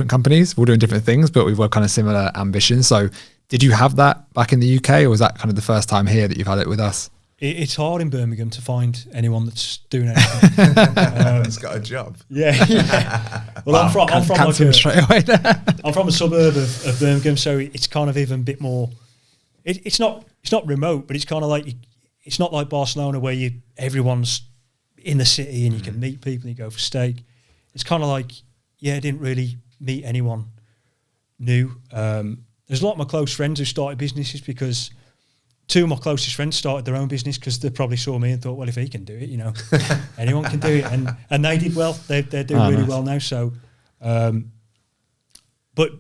companies, we're all doing different things, but we've got kind of similar ambitions. So did you have that back in the UK, or was that kind of the first time here that you've had it with us? It's hard in Birmingham to find anyone that's doing anything. It's got a job. Yeah. Well, I'm from a suburb of Birmingham, so it's kind of even a bit more. It's not remote, but it's kind of like it's not like Barcelona where everyone's in the city and you can meet people and you go for steak. It's kind of like I didn't really meet anyone new. There's a lot of my close friends who started businesses because. Two of my closest friends started their own business because they probably saw me and thought, well, if he can do it, anyone can do it. And they did well. They're doing really well now. So, but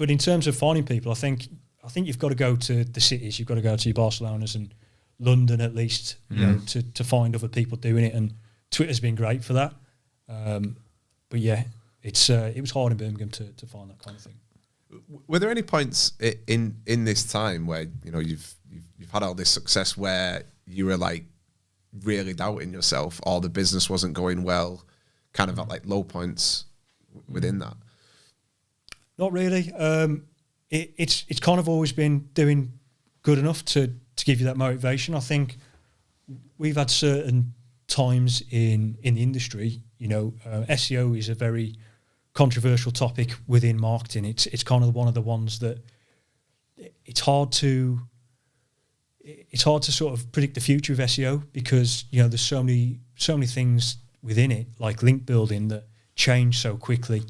in terms of finding people, I think you've got to go to the cities. You've got to go to your Barcelonas and London at least, to find other people doing it. And Twitter's been great for that. But yeah, it was hard in Birmingham to find that kind of thing. Were there any points in this time where you've had all this success where you were like really doubting yourself, or the business wasn't going well, kind of at like low points within that? Not really. It's kind of always been doing good enough to give you that motivation. I think we've had certain times in the industry. SEO is a very controversial topic within marketing. It's kind of one of the ones that it's hard to sort of predict the future of SEO because there's so many things within it, like link building, that change so quickly,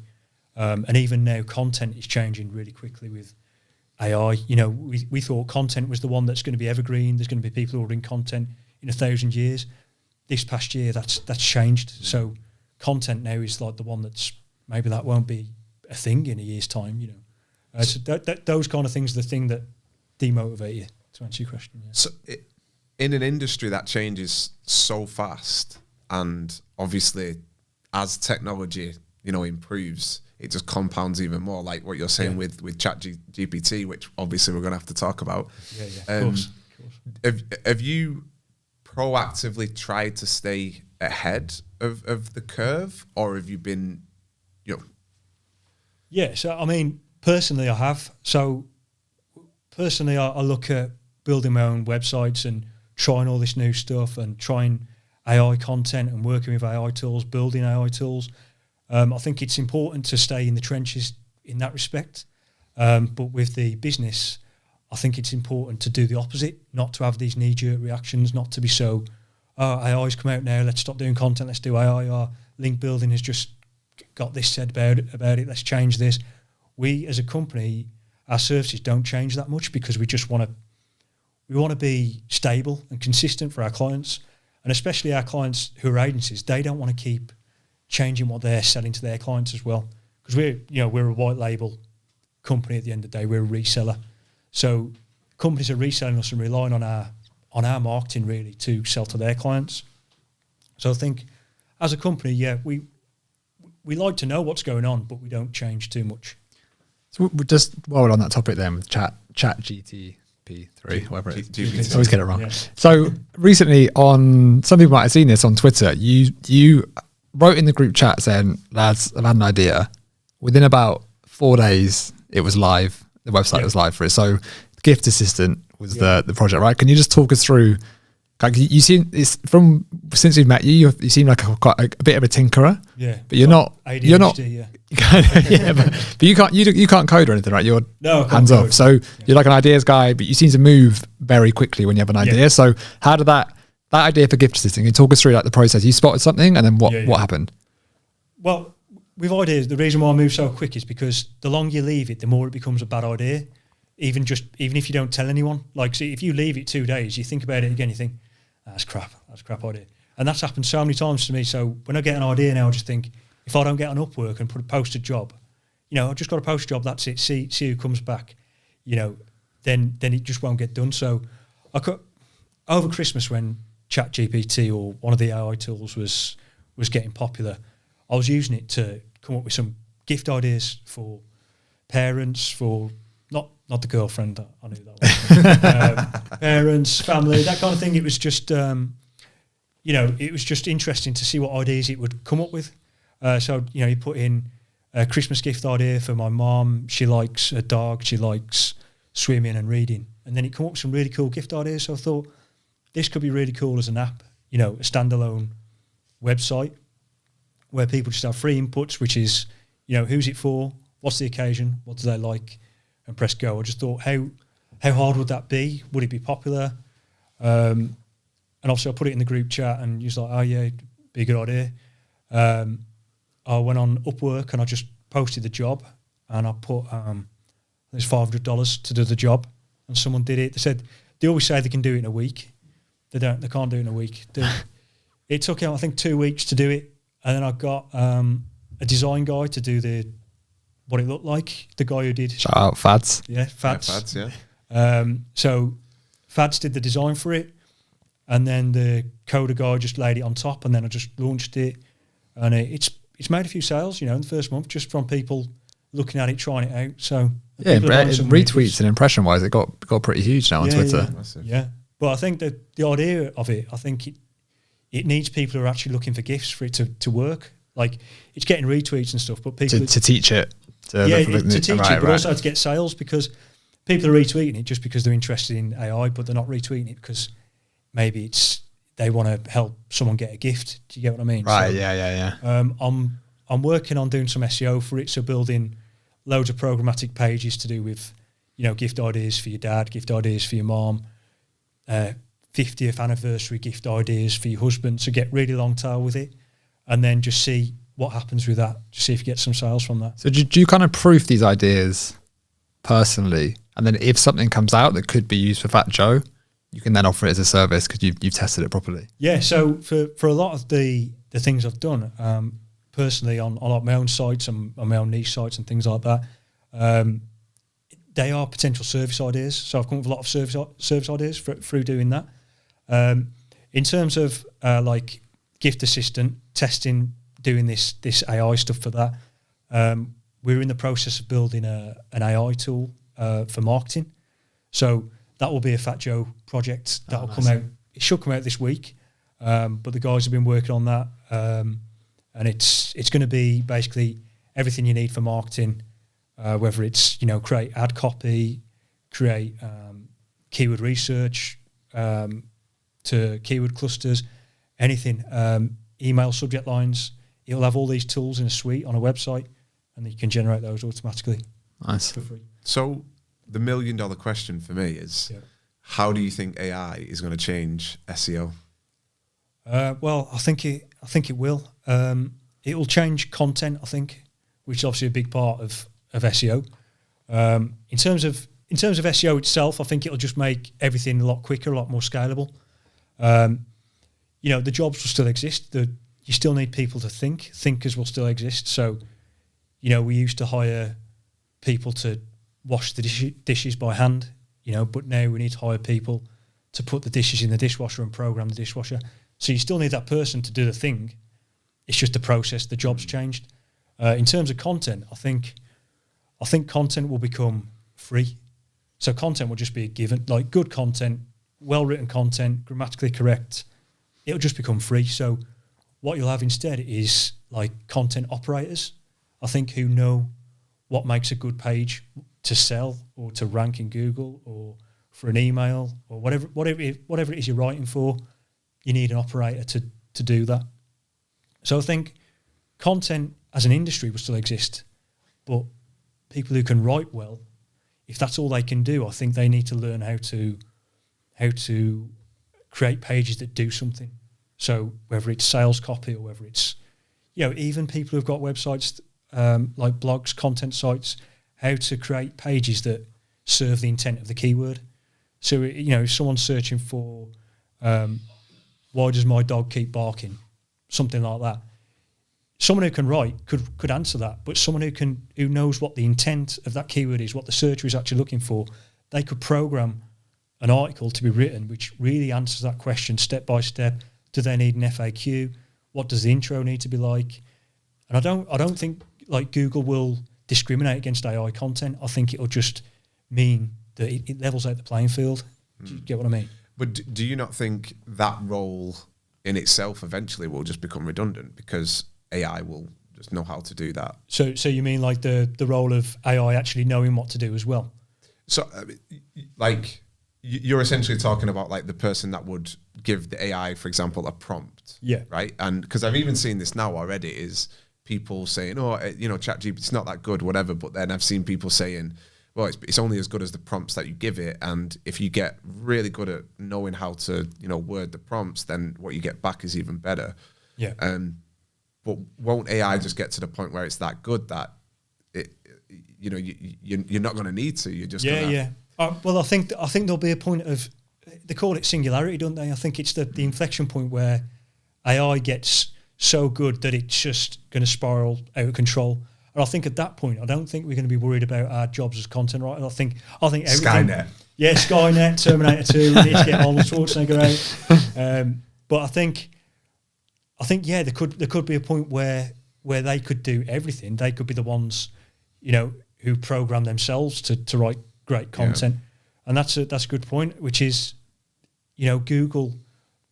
and even now content is changing really quickly with AI. We thought content was the one that's going to be evergreen. There's going to be people ordering content in 1,000 years. This past year, that's changed. So content now is like the one that's maybe that won't be a thing in a year's time. So those kind of things are the thing that demotivate you. To answer your question, yeah. So in an industry that changes so fast, and obviously as technology improves, it just compounds even more, like what you're saying with ChatGPT, which obviously we're going to have to talk about. Of course. Have you proactively tried to stay ahead of the curve, or have you been so I mean personally I have. So personally I look at building my own websites and trying all this new stuff and trying AI content and working with AI tools, building AI tools. I think it's important to stay in the trenches in that respect. But with the business, I think it's important to do the opposite, not to have these knee-jerk reactions, not to be so, AI's come out now, let's stop doing content, let's do AI. Link building has just got this said about it, let's change this. We as a company, our services don't change that much because we just want to be stable and consistent for our clients, and especially our clients who are agencies. They don't want to keep changing what they're selling to their clients as well, because we're a white label company at the end of the day. We're a reseller, so companies are reselling us and relying on our marketing really to sell to their clients. So I think as a company, we like to know what's going on, but we don't change too much. So we just while we're on that topic, then with ChatGPT-3, whatever it is, I always get it wrong. Yeah. So recently, on some people might have seen this on Twitter, you wrote in the group chat saying, "Lads, I've had an idea." Within about 4 days, it was live. The website was live for it. So, Gift Assistant was the project, right? Can you just talk us through? Like you seem since we've met you seem like quite a bit of a tinkerer. Yeah, but you're not. ADHD, you're not. Yeah, but you can't code or anything, right? You're hands off. So you're like an ideas guy, but you seem to move very quickly when you have an idea. Yeah. So how did that idea for Gift Assistant? Can you talk us through like the process? You spotted something, and then what happened? Well, with ideas, the reason why I move so quick is because the longer you leave it, the more it becomes a bad idea. Even if you don't tell anyone. Like, see, if you leave it 2 days, you think about it again, you think, that's crap idea. And that's happened so many times to me. So when I get an idea now, I just think, if I don't get on Upwork and put a posted job, I've just got a post job, that's it, see who comes back, then it just won't get done. So over Christmas when ChatGPT or one of the AI tools was getting popular, I was using it to come up with some gift ideas for parents, for not the girlfriend, I knew that one. Parents, family, that kind of thing. It was just, it was just interesting to see what ideas it would come up with. So, you put in a Christmas gift idea for my mom. She likes a dog. She likes swimming and reading. And then it come up with some really cool gift ideas. So I thought this could be really cool as an app, a standalone website where people just have free inputs, which is, who's it for? What's the occasion? What do they like? And press go. I just thought, how hard would that be? Would it be popular? And obviously I put it in the group chat and he was like, oh yeah, it'd be a good idea. I went on Upwork and I just posted the job and I put, there's $500 to do the job, and someone did it. They said, they always say they can do it in a week. They can't do it in a week. It took, I think, 2 weeks to do it. And then I got a design guy to do what it looked like. The guy who did. Shout out Fads. Yeah, Fads. Yeah, Fads, yeah. So Fads did the design for it. And then the coder guy just laid it on top, and then I just launched it. And it's made a few sales, in the first month, just from people looking at it, trying it out. So yeah, retweets and impression-wise, it got pretty huge now on Twitter. Yeah. But I think that the idea of it, I think it needs people who are actually looking for gifts for it to work. Like, it's getting retweets and stuff, but people to teach it. To teach it, but also to get sales, because people are retweeting it just because they're interested in AI, but they're not retweeting it because maybe they want to help someone get a gift. Do you get what I mean? Right. So, yeah. I'm working on doing some SEO for it, so building loads of programmatic pages to do with, gift ideas for your dad, gift ideas for your mom, 50th anniversary gift ideas for your husband. So get really long tail with it, and then just see what happens with that. Just see if you get some sales from that. So do you kind of proof these ideas personally, and then if something comes out that could be used for FatJoe, you can then offer it as a service because you've tested it properly? Yeah. So for a lot of the things I've done personally on like my own sites and on my own niche sites and things like that, they are potential service ideas. So I've come up with a lot of service ideas through doing that. In terms of like gift assistant testing, doing this AI stuff for that, we're in the process of building an AI tool for marketing. So that will be a FatJoe project that will come out. It should come out this week, but the guys have been working on that, and it's going to be basically everything you need for marketing, whether it's create ad copy, create keyword research, to keyword clusters, anything, email subject lines. It'll have all these tools in a suite on a website, and you can generate those automatically. Nice. For free. So the $1 million question for me is, how do you think AI is going to change SEO? Well, I think it will. It will change content, I think, which is obviously a big part of SEO. In terms of SEO itself, I think it'll just make everything a lot quicker, a lot more scalable. The jobs will still exist. You still need people to think. Thinkers will still exist. So, we used to hire people to wash the dishes by hand, but now we need to hire people to put the dishes in the dishwasher and program the dishwasher. So you still need that person to do the thing. It's just the process. The job's changed. In terms of content, I think content will become free. So content will just be a given, like good content, well-written content, grammatically correct. It'll just become free. So what you'll have instead is like content operators, I think, who know what makes a good page to sell or to rank in Google or for an email or whatever it is you're writing for. You need an operator to do that. So I think content as an industry will still exist, but people who can write well, if that's all they can do, I think they need to learn how to create pages that do something. So whether it's sales copy or whether it's, even people who've got websites like blogs, content sites, how to create pages that serve the intent of the keyword. So, if someone's searching for why does my dog keep barking, something like that, someone who can write could answer that, but someone who knows what the intent of that keyword is, what the searcher is actually looking for, they could program an article to be written which really answers that question step by step. Do they need an FAQ? What does the intro need to be like? And I don't think like Google will discriminate against AI content. I think it'll just mean that it levels out the playing field. Do you get what I mean? But do you not think that role in itself eventually will just become redundant because AI will just know how to do that? So you mean like the role of AI actually knowing what to do as well? So like you're essentially talking about like the person that would give the AI, for example, a prompt. Yeah. Right. And because I've even seen this now already is people saying, oh, ChatGPT, it's not that good, whatever. But then I've seen people saying, well, it's only as good as the prompts that you give it. And if you get really good at knowing how to, word the prompts, then what you get back is even better. Yeah. But won't AI just get to the point where it's that good that you're not going to need to? You're just well, I think there'll be a point of, they call it singularity, don't they? I think it's the inflection point where AI gets so good that it's just going to spiral out of control. And I think at that point, I don't think we're going to be worried about our jobs as content writers. I think everything. Skynet. Yeah, Skynet, Terminator 2. We need to get Arnold Schwarzenegger out. But I think there could be a point where they could do everything. They could be the ones, who program themselves to write great content. Yeah. And that's a good point, which is, Google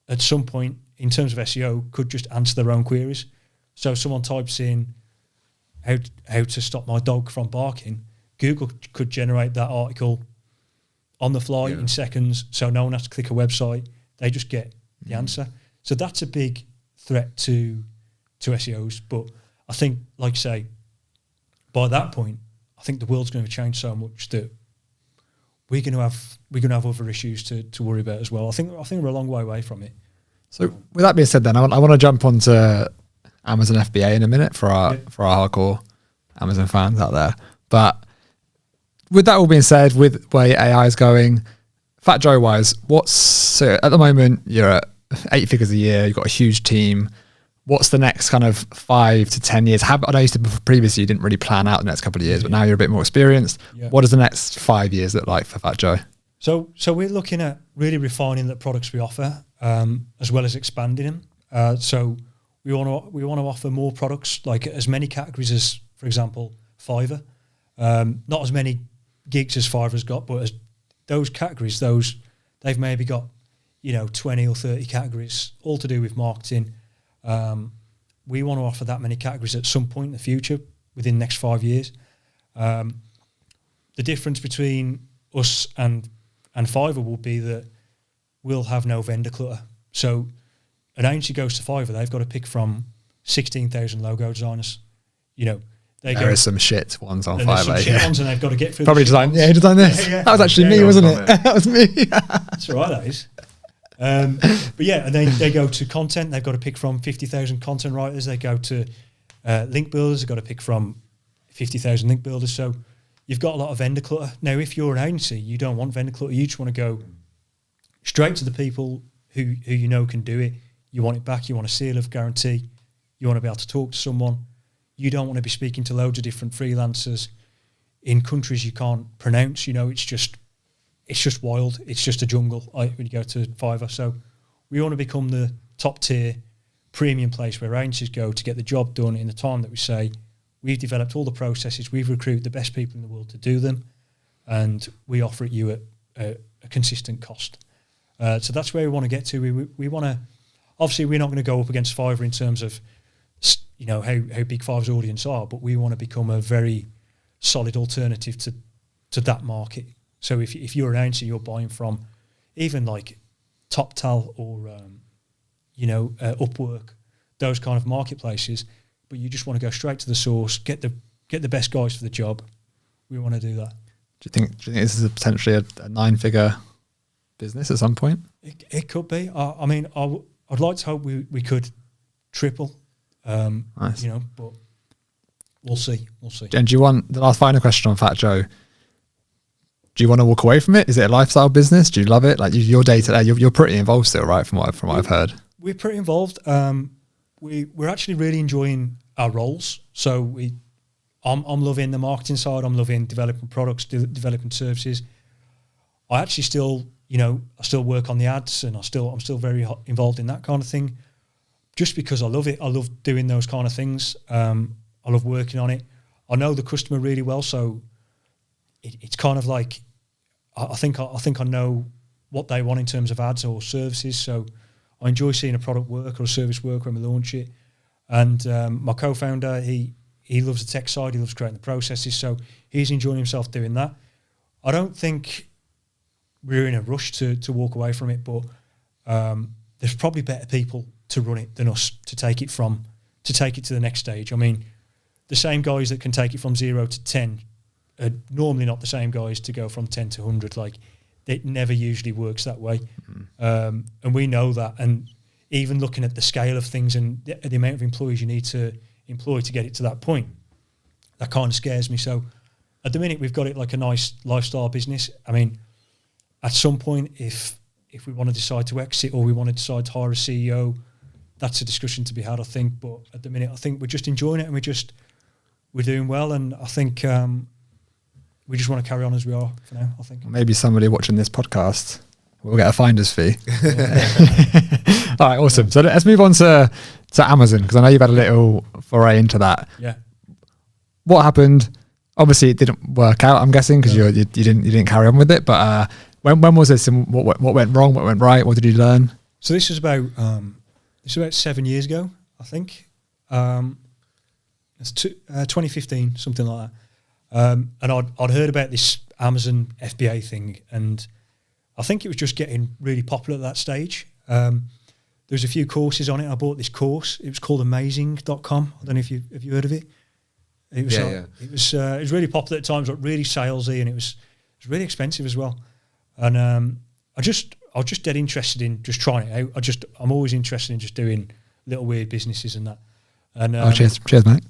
at some point in terms of SEO could just answer their own queries. So if someone types in how to stop my dog from barking, Google could generate that article on the fly in seconds, so no one has to click a website. They just get the answer. So that's a big threat to SEOs. But I think, like you say, by that point, I think the world's going to change so much that we're going to have other issues to worry about as well. I think we're a long way away from it. So with that being said, then I want to jump onto Amazon FBA in a minute for our hardcore Amazon fans out there. But with that all being said, with where AI is going, FatJoe wise, so at the moment you're at 8 figures a year, you've got a huge team. What's the next kind of 5 to 10 years? I know you said previously you didn't really plan out the next couple of years, but now you're a bit more experienced. Yeah. What does the next 5 years look like for FatJoe? So we're looking at really refining the products we offer, as well as expanding them. So we want to offer more products, like as many categories as, for example, Fiverr. Not as many gigs as Fiverr's got, but as those categories, they've maybe got 20 or 30 categories, all to do with marketing. We want to offer that many categories at some point in the future, within the next 5 years. The difference between us and Fiverr will be that we'll have no vendor clutter. So an agency goes to Fiverr, they've got to pick from 16,000 logo designers. There are some shit ones on Fiverr. Some shit ones, and they've got to get through. Probably design this. Yeah. That was actually me, wasn't it? That was me. That's all right, that is. But yeah, and then they go to content. They've got to pick from 50,000 content writers. They go to link builders. They've got to pick from 50,000 link builders. So you've got a lot of vendor clutter. Now, if you're an agency, you don't want vendor clutter. You just want to go straight to the people who can do it. You want it back. You want a seal of guarantee. You want to be able to talk to someone. You don't want to be speaking to loads of different freelancers in countries you can't pronounce. It's just wild. It's just a jungle when you go to Fiverr. So we want to become the top tier premium place where agencies go to get the job done in the time that we say. We've developed all the processes. We've recruited the best people in the world to do them, and we offer it you at a consistent cost. So that's where we want to get to. We want to, obviously we're not going to go up against Fiverr in terms of how big Fiverr's audience are, but we want to become a very solid alternative to that market. So if you're an agency, you're buying from even like TopTal or Upwork, those kind of marketplaces, but you just want to go straight to the source, get the best guys for the job. We want to do that. Do you think this is potentially a 9-figure business at some point? It could be. I'd like to hope we could triple. Nice. But we'll see. And do you want the last final question on FatJoe? Do you want to walk away from it? Is it a lifestyle business? Do you love it? Like your day to day, you're pretty involved still, right? From what I've heard, we're pretty involved. We're actually really enjoying our roles. So I'm loving the marketing side. I'm loving developing products, developing services. I actually still I still work on the ads, and I'm still very involved in that kind of thing, just because I love it. I love doing those kind of things. I love working on it. I know the customer really well, so it's kind of like I think I know what they want in terms of ads or services. So I enjoy seeing a product work or a service work when we launch it. And my co-founder, he loves the tech side. He loves creating the processes, so he's enjoying himself doing that. I don't think we're in a rush to walk away from it, but there's probably better people to run it than us to take it to the next stage. I mean, the same guys that can take it from 0 to 10 are normally not the same guys to go from 10 to 100. Like, it never usually works that way. And we know that. And even looking at the scale of things and the amount of employees you need to employ to get it to that point, that kind of scares me. So at the minute, we've got it like a nice lifestyle business. I mean, at some point, if we want to decide to exit or we want to decide to hire a CEO, that's a discussion to be had, I think. But at the minute, I think we're just enjoying it, and we're doing well. And I think we just want to carry on as we are for now, I think. Maybe somebody watching this podcast will get a finder's fee. All right, awesome. So let's move on to Amazon, because I know you've had a little foray into that. Yeah. What happened? Obviously, it didn't work out, I'm guessing, because you didn't carry on with it. But when was this, and what went wrong? What went right? What did you learn? So this was about 7 years ago, I think. It's 2015, something like that. And I'd heard about this Amazon FBA thing, and I think it was just getting really popular at that stage. There was a few courses on it. I bought this course. It was called Amazing.com. I don't know if you heard of it. It was it was really popular at times, like really salesy, and it was really expensive as well. And I was just dead interested in just trying it out. I'm always interested in just doing little weird businesses and that. And cheers, mate.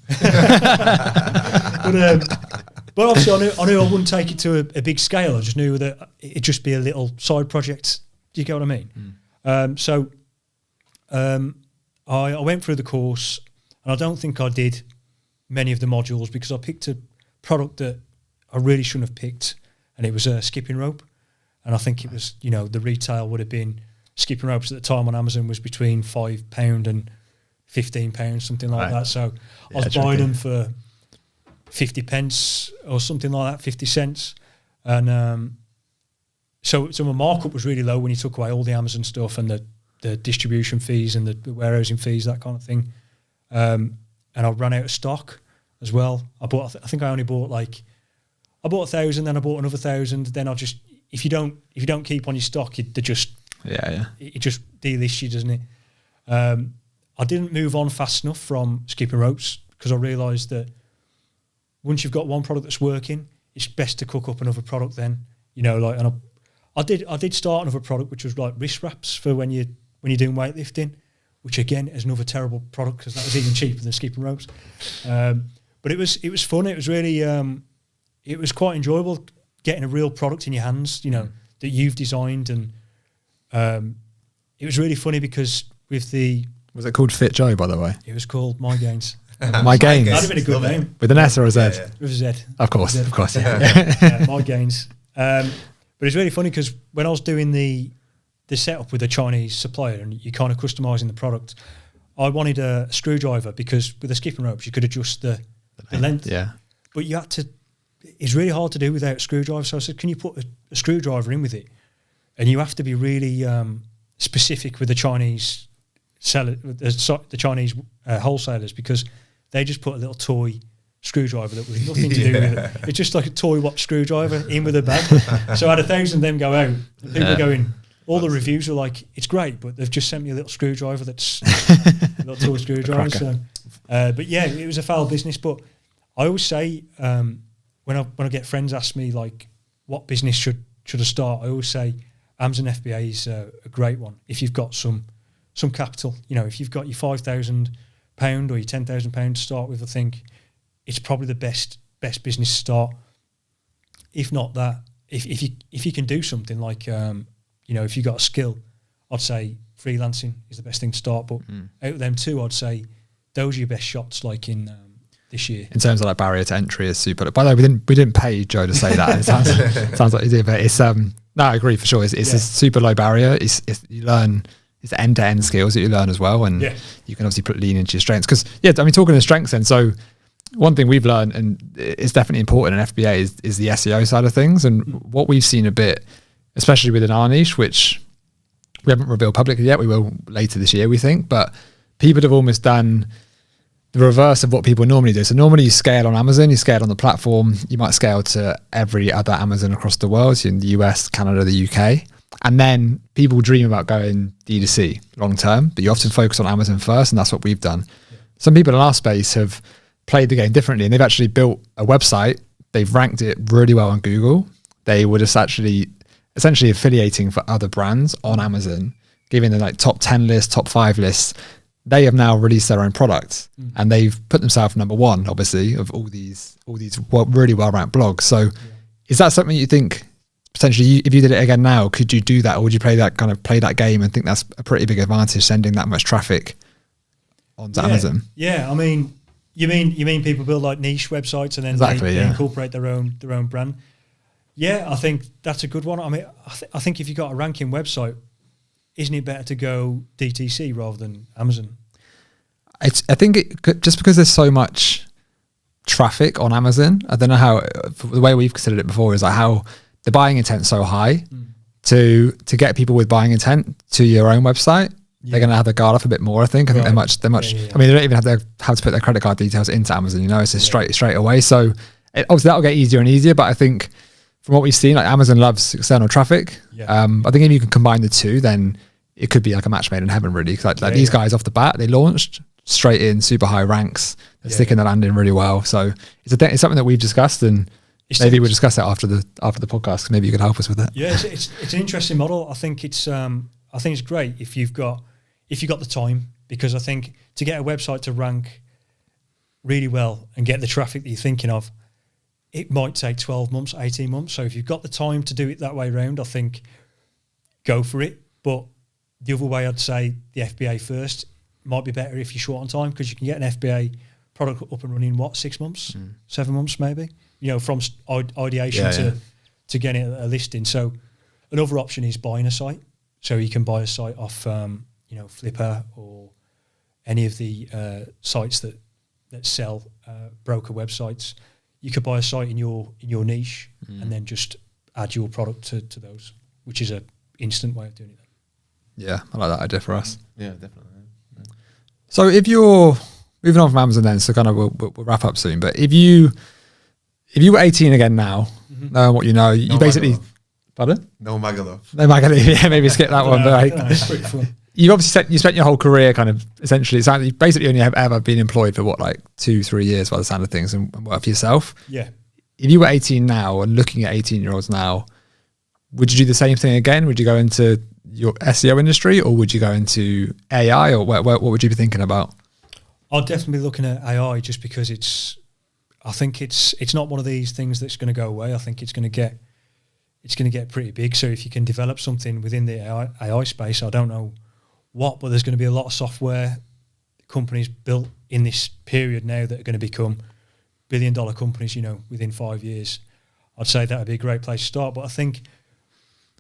But obviously, I knew I wouldn't take it to a big scale. I just knew that it'd just be a little side project. Do you get what I mean? So I went through the course, and I don't think I did many of the modules because I picked a product that I really shouldn't have picked, and it was a skipping rope. And I think it was, the retail would have been, skipping ropes at the time on Amazon was between £5 and £15, something like that. So I was buying them for 50 pence or something like that, 50 cents. And so my markup was really low when you took away all the Amazon stuff and the distribution fees and the warehousing fees, that kind of thing. And I ran out of stock as well. I think I only bought I bought 1,000, then I bought another 1,000. Then I just, if you don't keep on your stock, it just delists you, doesn't it? I didn't move on fast enough from skipping ropes because I realised that once you've got one product that's working, it's best to cook up another product. Then and I did start another product which was like wrist wraps for when you're doing weightlifting, which again is another terrible product because that was even cheaper than skipping ropes. But it was fun. It was really it was quite enjoyable getting a real product in your hands, that you've designed, and it was really funny because with the... Was it called FatJoe, by the way? It was called My Gains. My Gains. That'd have been a good name. With an S or a Z? Yeah. With a Z. Of course. My Gains. But it's really funny because when I was doing the setup with a Chinese supplier and you're kind of customizing the product, I wanted a screwdriver because with the skipping ropes you could adjust the length. Yeah. But you had to... It's really hard to do without a screwdriver. So I said, can you put a screwdriver in with it? And you have to be really specific with the Chinese seller, the Chinese wholesalers, because they just put a little toy screwdriver that was nothing to do with it. It's just like a toy watch screwdriver in with a bag. So I had 1,000 of them go out. And people were going, all the reviews were like, it's great, but they've just sent me a little screwdriver that's a little toy screwdriver. So, but yeah, it was a foul business. But I always say, when I get friends ask me like, what business should I start? I always say Amazon FBA is a great one if you've got some capital. If you've got your £5,000 or your £10,000 to start with, I think it's probably the best business to start. If not that, if you can do something like if you've got a skill, I'd say freelancing is the best thing to start. But out of them two, I'd say those are your best shots. Like in this year, in terms of like barrier to entry is super. By the way, we didn't pay Joe to say that. It sounds like you did, but it's no, No, I agree for sure. It's a super low barrier. It's you learn. It's end-to-end skills that you learn as well, and you can obviously lean into your strengths. Because talking of strengths, then so one thing we've learned, and it's definitely important in FBA, is the SEO side of things. And what we've seen a bit, especially within our niche, which we haven't revealed publicly yet, we will later this year, we think, but people have almost done the reverse of what people normally do. So normally you scale on Amazon, you scale on the platform, you might scale to every other Amazon across the world, so in the US, Canada, the UK. And then people dream about going D2C long term, but you often focus on Amazon first, and that's what we've done. Some people in our space have played the game differently, and they've actually built a website. They've ranked it really well on Google. They were just actually essentially affiliating for other brands on Amazon, giving them like top 10 lists, top 5 lists. They have now released their own products, and they've put themselves number one, obviously, of all these really well-ranked blogs. So is that something you think potentially, if you did it again now, could you do that, or would you play that game and think that's a pretty big advantage, sending that much traffic onto Amazon? Yeah, I mean, you mean people build like niche websites and then they incorporate their own brand. Yeah, I think that's a good one. I mean, I think if you got a ranking website, isn't it better to go DTC rather than Amazon? I think just because there's so much traffic on Amazon, I don't know how, the way we've considered it before is like how the buying intent's so high to get people with buying intent to your own website. They're going to have their guard off a bit more. I think they're much. I mean, they don't even have to put their credit card details into Amazon. It's just straight away. So obviously that'll get easier and easier. But I think from what we've seen, like Amazon loves external traffic. I think if you can combine the two, then it could be like a match made in heaven, really. Because like these guys off the bat, they launched straight in super high ranks. They're sticking the landing really well. So it's something that we've discussed, and maybe we'll discuss that after the podcast. Maybe you could help us with it. Yeah, it's an interesting model. I think it's great if you've got the time, because I think to get a website to rank really well and get the traffic that you're thinking of, it might take 12 months, 18 months. So if you've got the time to do it that way around, I think go for it. But the other way, I'd say the FBA first might be better if you're short on time, because you can get an FBA product up and running in 6 months, 7 months maybe. From ideation to getting a listing. So another option is buying a site. So you can buy a site off, Flipper or any of the sites that sell broker websites. You could buy a site in your niche and then just add your product to those, which is a instant way of doing it. Yeah, I like that idea for us. Yeah, definitely. Yeah. So if you're moving on from Amazon then, so kind of we'll wrap up soon, but if you were 18 again now, knowing what you basically... Pardon? No Magaluf. No Magaluf, yeah, maybe skip that one. But it's pretty fun. You obviously spent your whole career kind of essentially, you basically only have ever been employed for 2-3 years by the sound of things, and work for yourself. Yeah. If you were 18 now and looking at 18-year-olds now, would you do the same thing again? Would you go into your SEO industry, or would you go into AI, or what would you be thinking about? I'll definitely be looking at AI, just because I think it's not one of these things that's going to go away. I think it's going to get pretty big. So if you can develop something within the AI space, I don't know what, but there's going to be a lot of software companies built in this period now that are going to become billion-dollar companies, within 5 years. I'd say that would be a great place to start. But I think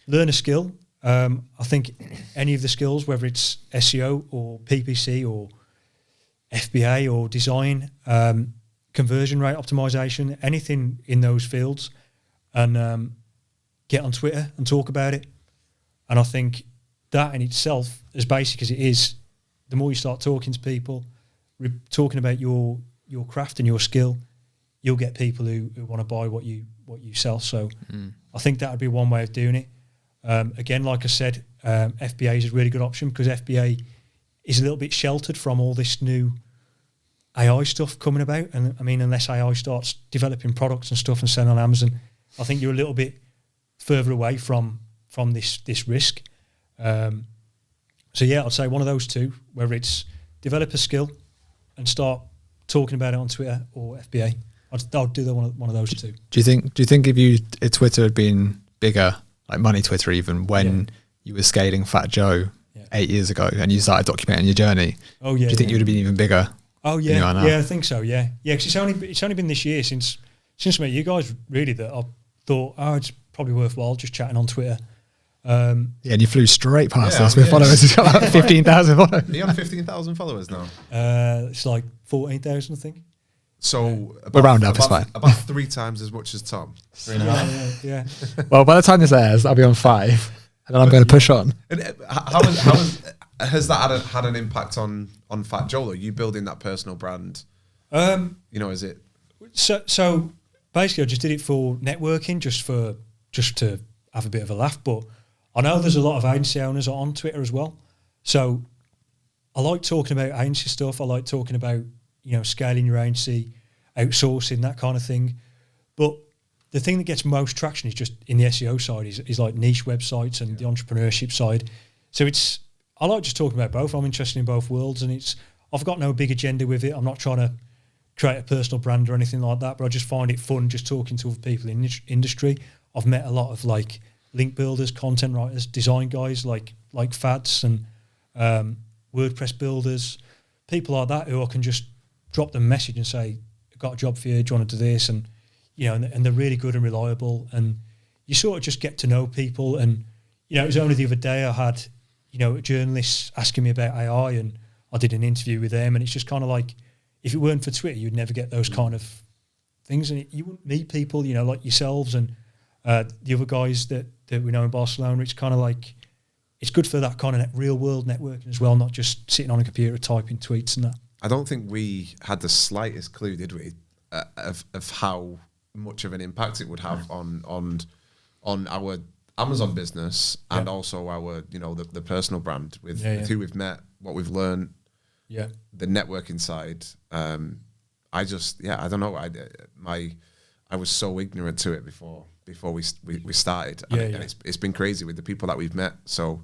learn a skill. I think any of the skills, whether it's SEO or PPC or FBA or design, conversion rate optimization, anything in those fields, and get on Twitter and talk about it. And I think that in itself, as basic as it is, the more you start talking to people, talking about your craft and your skill, you'll get people who want to buy what you sell. So I think that would be one way of doing it. Again, like I said, FBA is a really good option, because FBA is a little bit sheltered from all this new AI stuff coming about. And I mean, unless AI starts developing products and stuff and selling on Amazon, I think you're a little bit further away from this risk. So yeah, I'd say one of those two, whether it's develop a skill and start talking about it on Twitter, or FBA. I'll do one of those two. Do you think if Twitter had been bigger, like money Twitter even, when you were scaling FatJoe 8 years ago and you started documenting your journey, do you think you would have been even bigger? Oh yeah, yeah, I think so. Yeah, because it's only been this year since I met you guys, really, that I thought, it's probably worthwhile just chatting on Twitter. And you flew straight past us with followers. It's got like 15,000 followers. Are you on 15,000 followers now? It's like 14,000, I think. So we'll round up, it's fine. About 3 times as much as Tom. 3.5. Yeah. Well, by the time this airs, I'll be on 5, and then I'm going to push on. And has that had an impact on FatJoe? Are you building that personal brand? Is it? So basically, I just did it for networking, just to have a bit of a laugh. But I know there's a lot of agency owners on Twitter as well. So I like talking about agency stuff. I like talking about scaling your agency, outsourcing, that kind of thing. But the thing that gets most traction is just in the SEO side is like niche websites and the entrepreneurship side. So I like just talking about both. I'm interested in both worlds, and I've got no big agenda with it. I'm not trying to create a personal brand or anything like that, but I just find it fun just talking to other people in the industry. I've met a lot of like link builders, content writers, design guys like Fads and WordPress builders, people like that who I can just drop them a message and say, I've got a job for you, do you want to do this? And and they're really good and reliable, and you sort of just get to know people. And it was only the other day I had journalists asking me about AI, and I did an interview with them, and it's just kind of like, if it weren't for Twitter, you'd never get those kind of things, and you wouldn't meet people like yourselves and the other guys that we know in Barcelona. It's kind of like, it's good for that kind of real world networking as well, not just sitting on a computer typing tweets and that. I don't think we had the slightest clue, did we, of how much of an impact it would have on our Amazon business and also our the personal brand with who we've met, what we've learned, the networking side. I don't know. I was so ignorant to it before we started, and it's been crazy with the people that we've met. So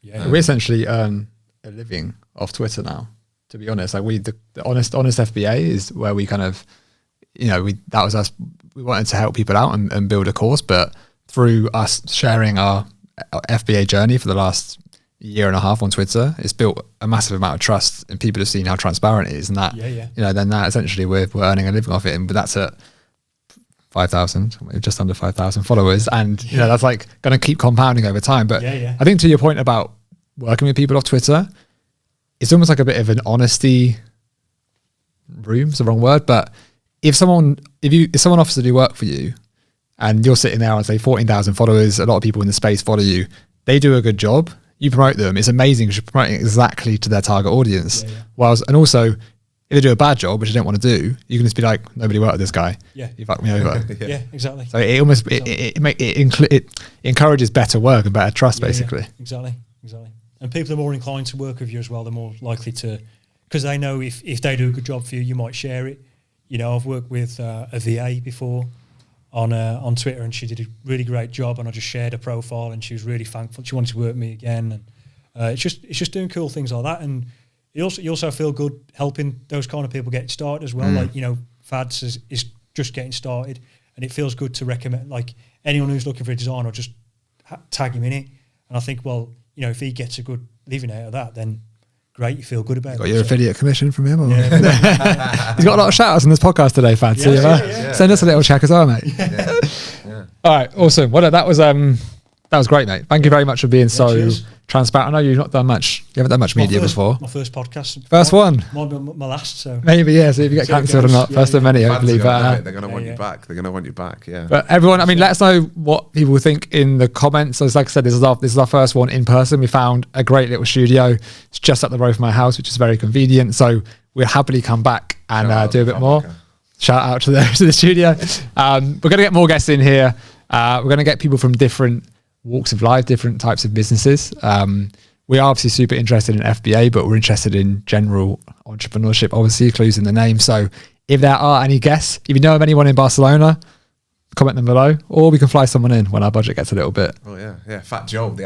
we essentially earn a living off Twitter now. To be honest, like the honest FBA is where we kind of, that was us. We wanted to help people out and build a course, but through us sharing our FBA journey for the last year and a half on Twitter, it's built a massive amount of trust, and people have seen how transparent it is, and that then that essentially we're earning a living off it, and that's at 5,000, just under 5,000 followers, and that's like going to keep compounding over time. But I think to your point about working with people off Twitter, it's almost like a bit of an honesty room. It's the wrong word, but if someone offers to do work for you, and you're sitting there and say 14,000 followers, a lot of people in the space follow you, they do a good job, you promote them, it's amazing because you're promoting exactly to their target audience. And also, if they do a bad job, which you don't want to do, you can just be like, nobody worked with this guy. You fucked me over. Exactly. So it almost it encourages better work and better trust, basically. Exactly. And people are more inclined to work with you as well. They're more likely to, because they know if they do a good job for you, you might share it. I've worked with a VA before on Twitter, and she did a really great job, and I just shared her profile, and she was really thankful. She wanted to work with me again, and it's just doing cool things like that. And you also feel good helping those kind of people get started as well. Like Fads is just getting started, and it feels good to recommend, like, anyone who's looking for a design, or just tag him in it. And I think, well, if he gets a good living out of that, then great, you feel good about it. Got your affiliate commission from him? Or? He's got a lot of shout outs on this podcast today, Fad. Send us a little check as well, mate. All right, awesome. Well, that was great, mate. Thank you very much for being so transparent. I know you've not done much. You haven't done much media before. My first podcast. First one. Might be my last. So maybe, see if you get cancelled or not. First of many, hopefully. They're going to want you back. They're going to want you back. Yeah. But everyone, let us know what people think in the comments. So, like I said, this is our first one in person. We found a great little studio. It's just up the road from my house, which is very convenient. So we'll happily come back and do a bit more. Shout out to the studio. We're going to get more guests in here. We're going to get people from different walks of life, different types of businesses. We are obviously super interested in FBA, but we're interested in general entrepreneurship, obviously, clues in the name. So if there are any guests, if you know of anyone in Barcelona, comment them below, or we can fly someone in when our budget gets a little bit. Oh yeah, FatJoe,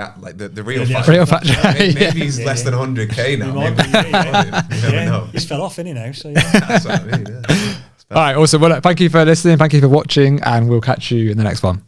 the real FatJoe. Maybe he's less than 100k now. You never know. He's fell off, isn't he now? So That's what I mean. All right, awesome. Well, thank you for listening. Thank you for watching, and we'll catch you in the next one.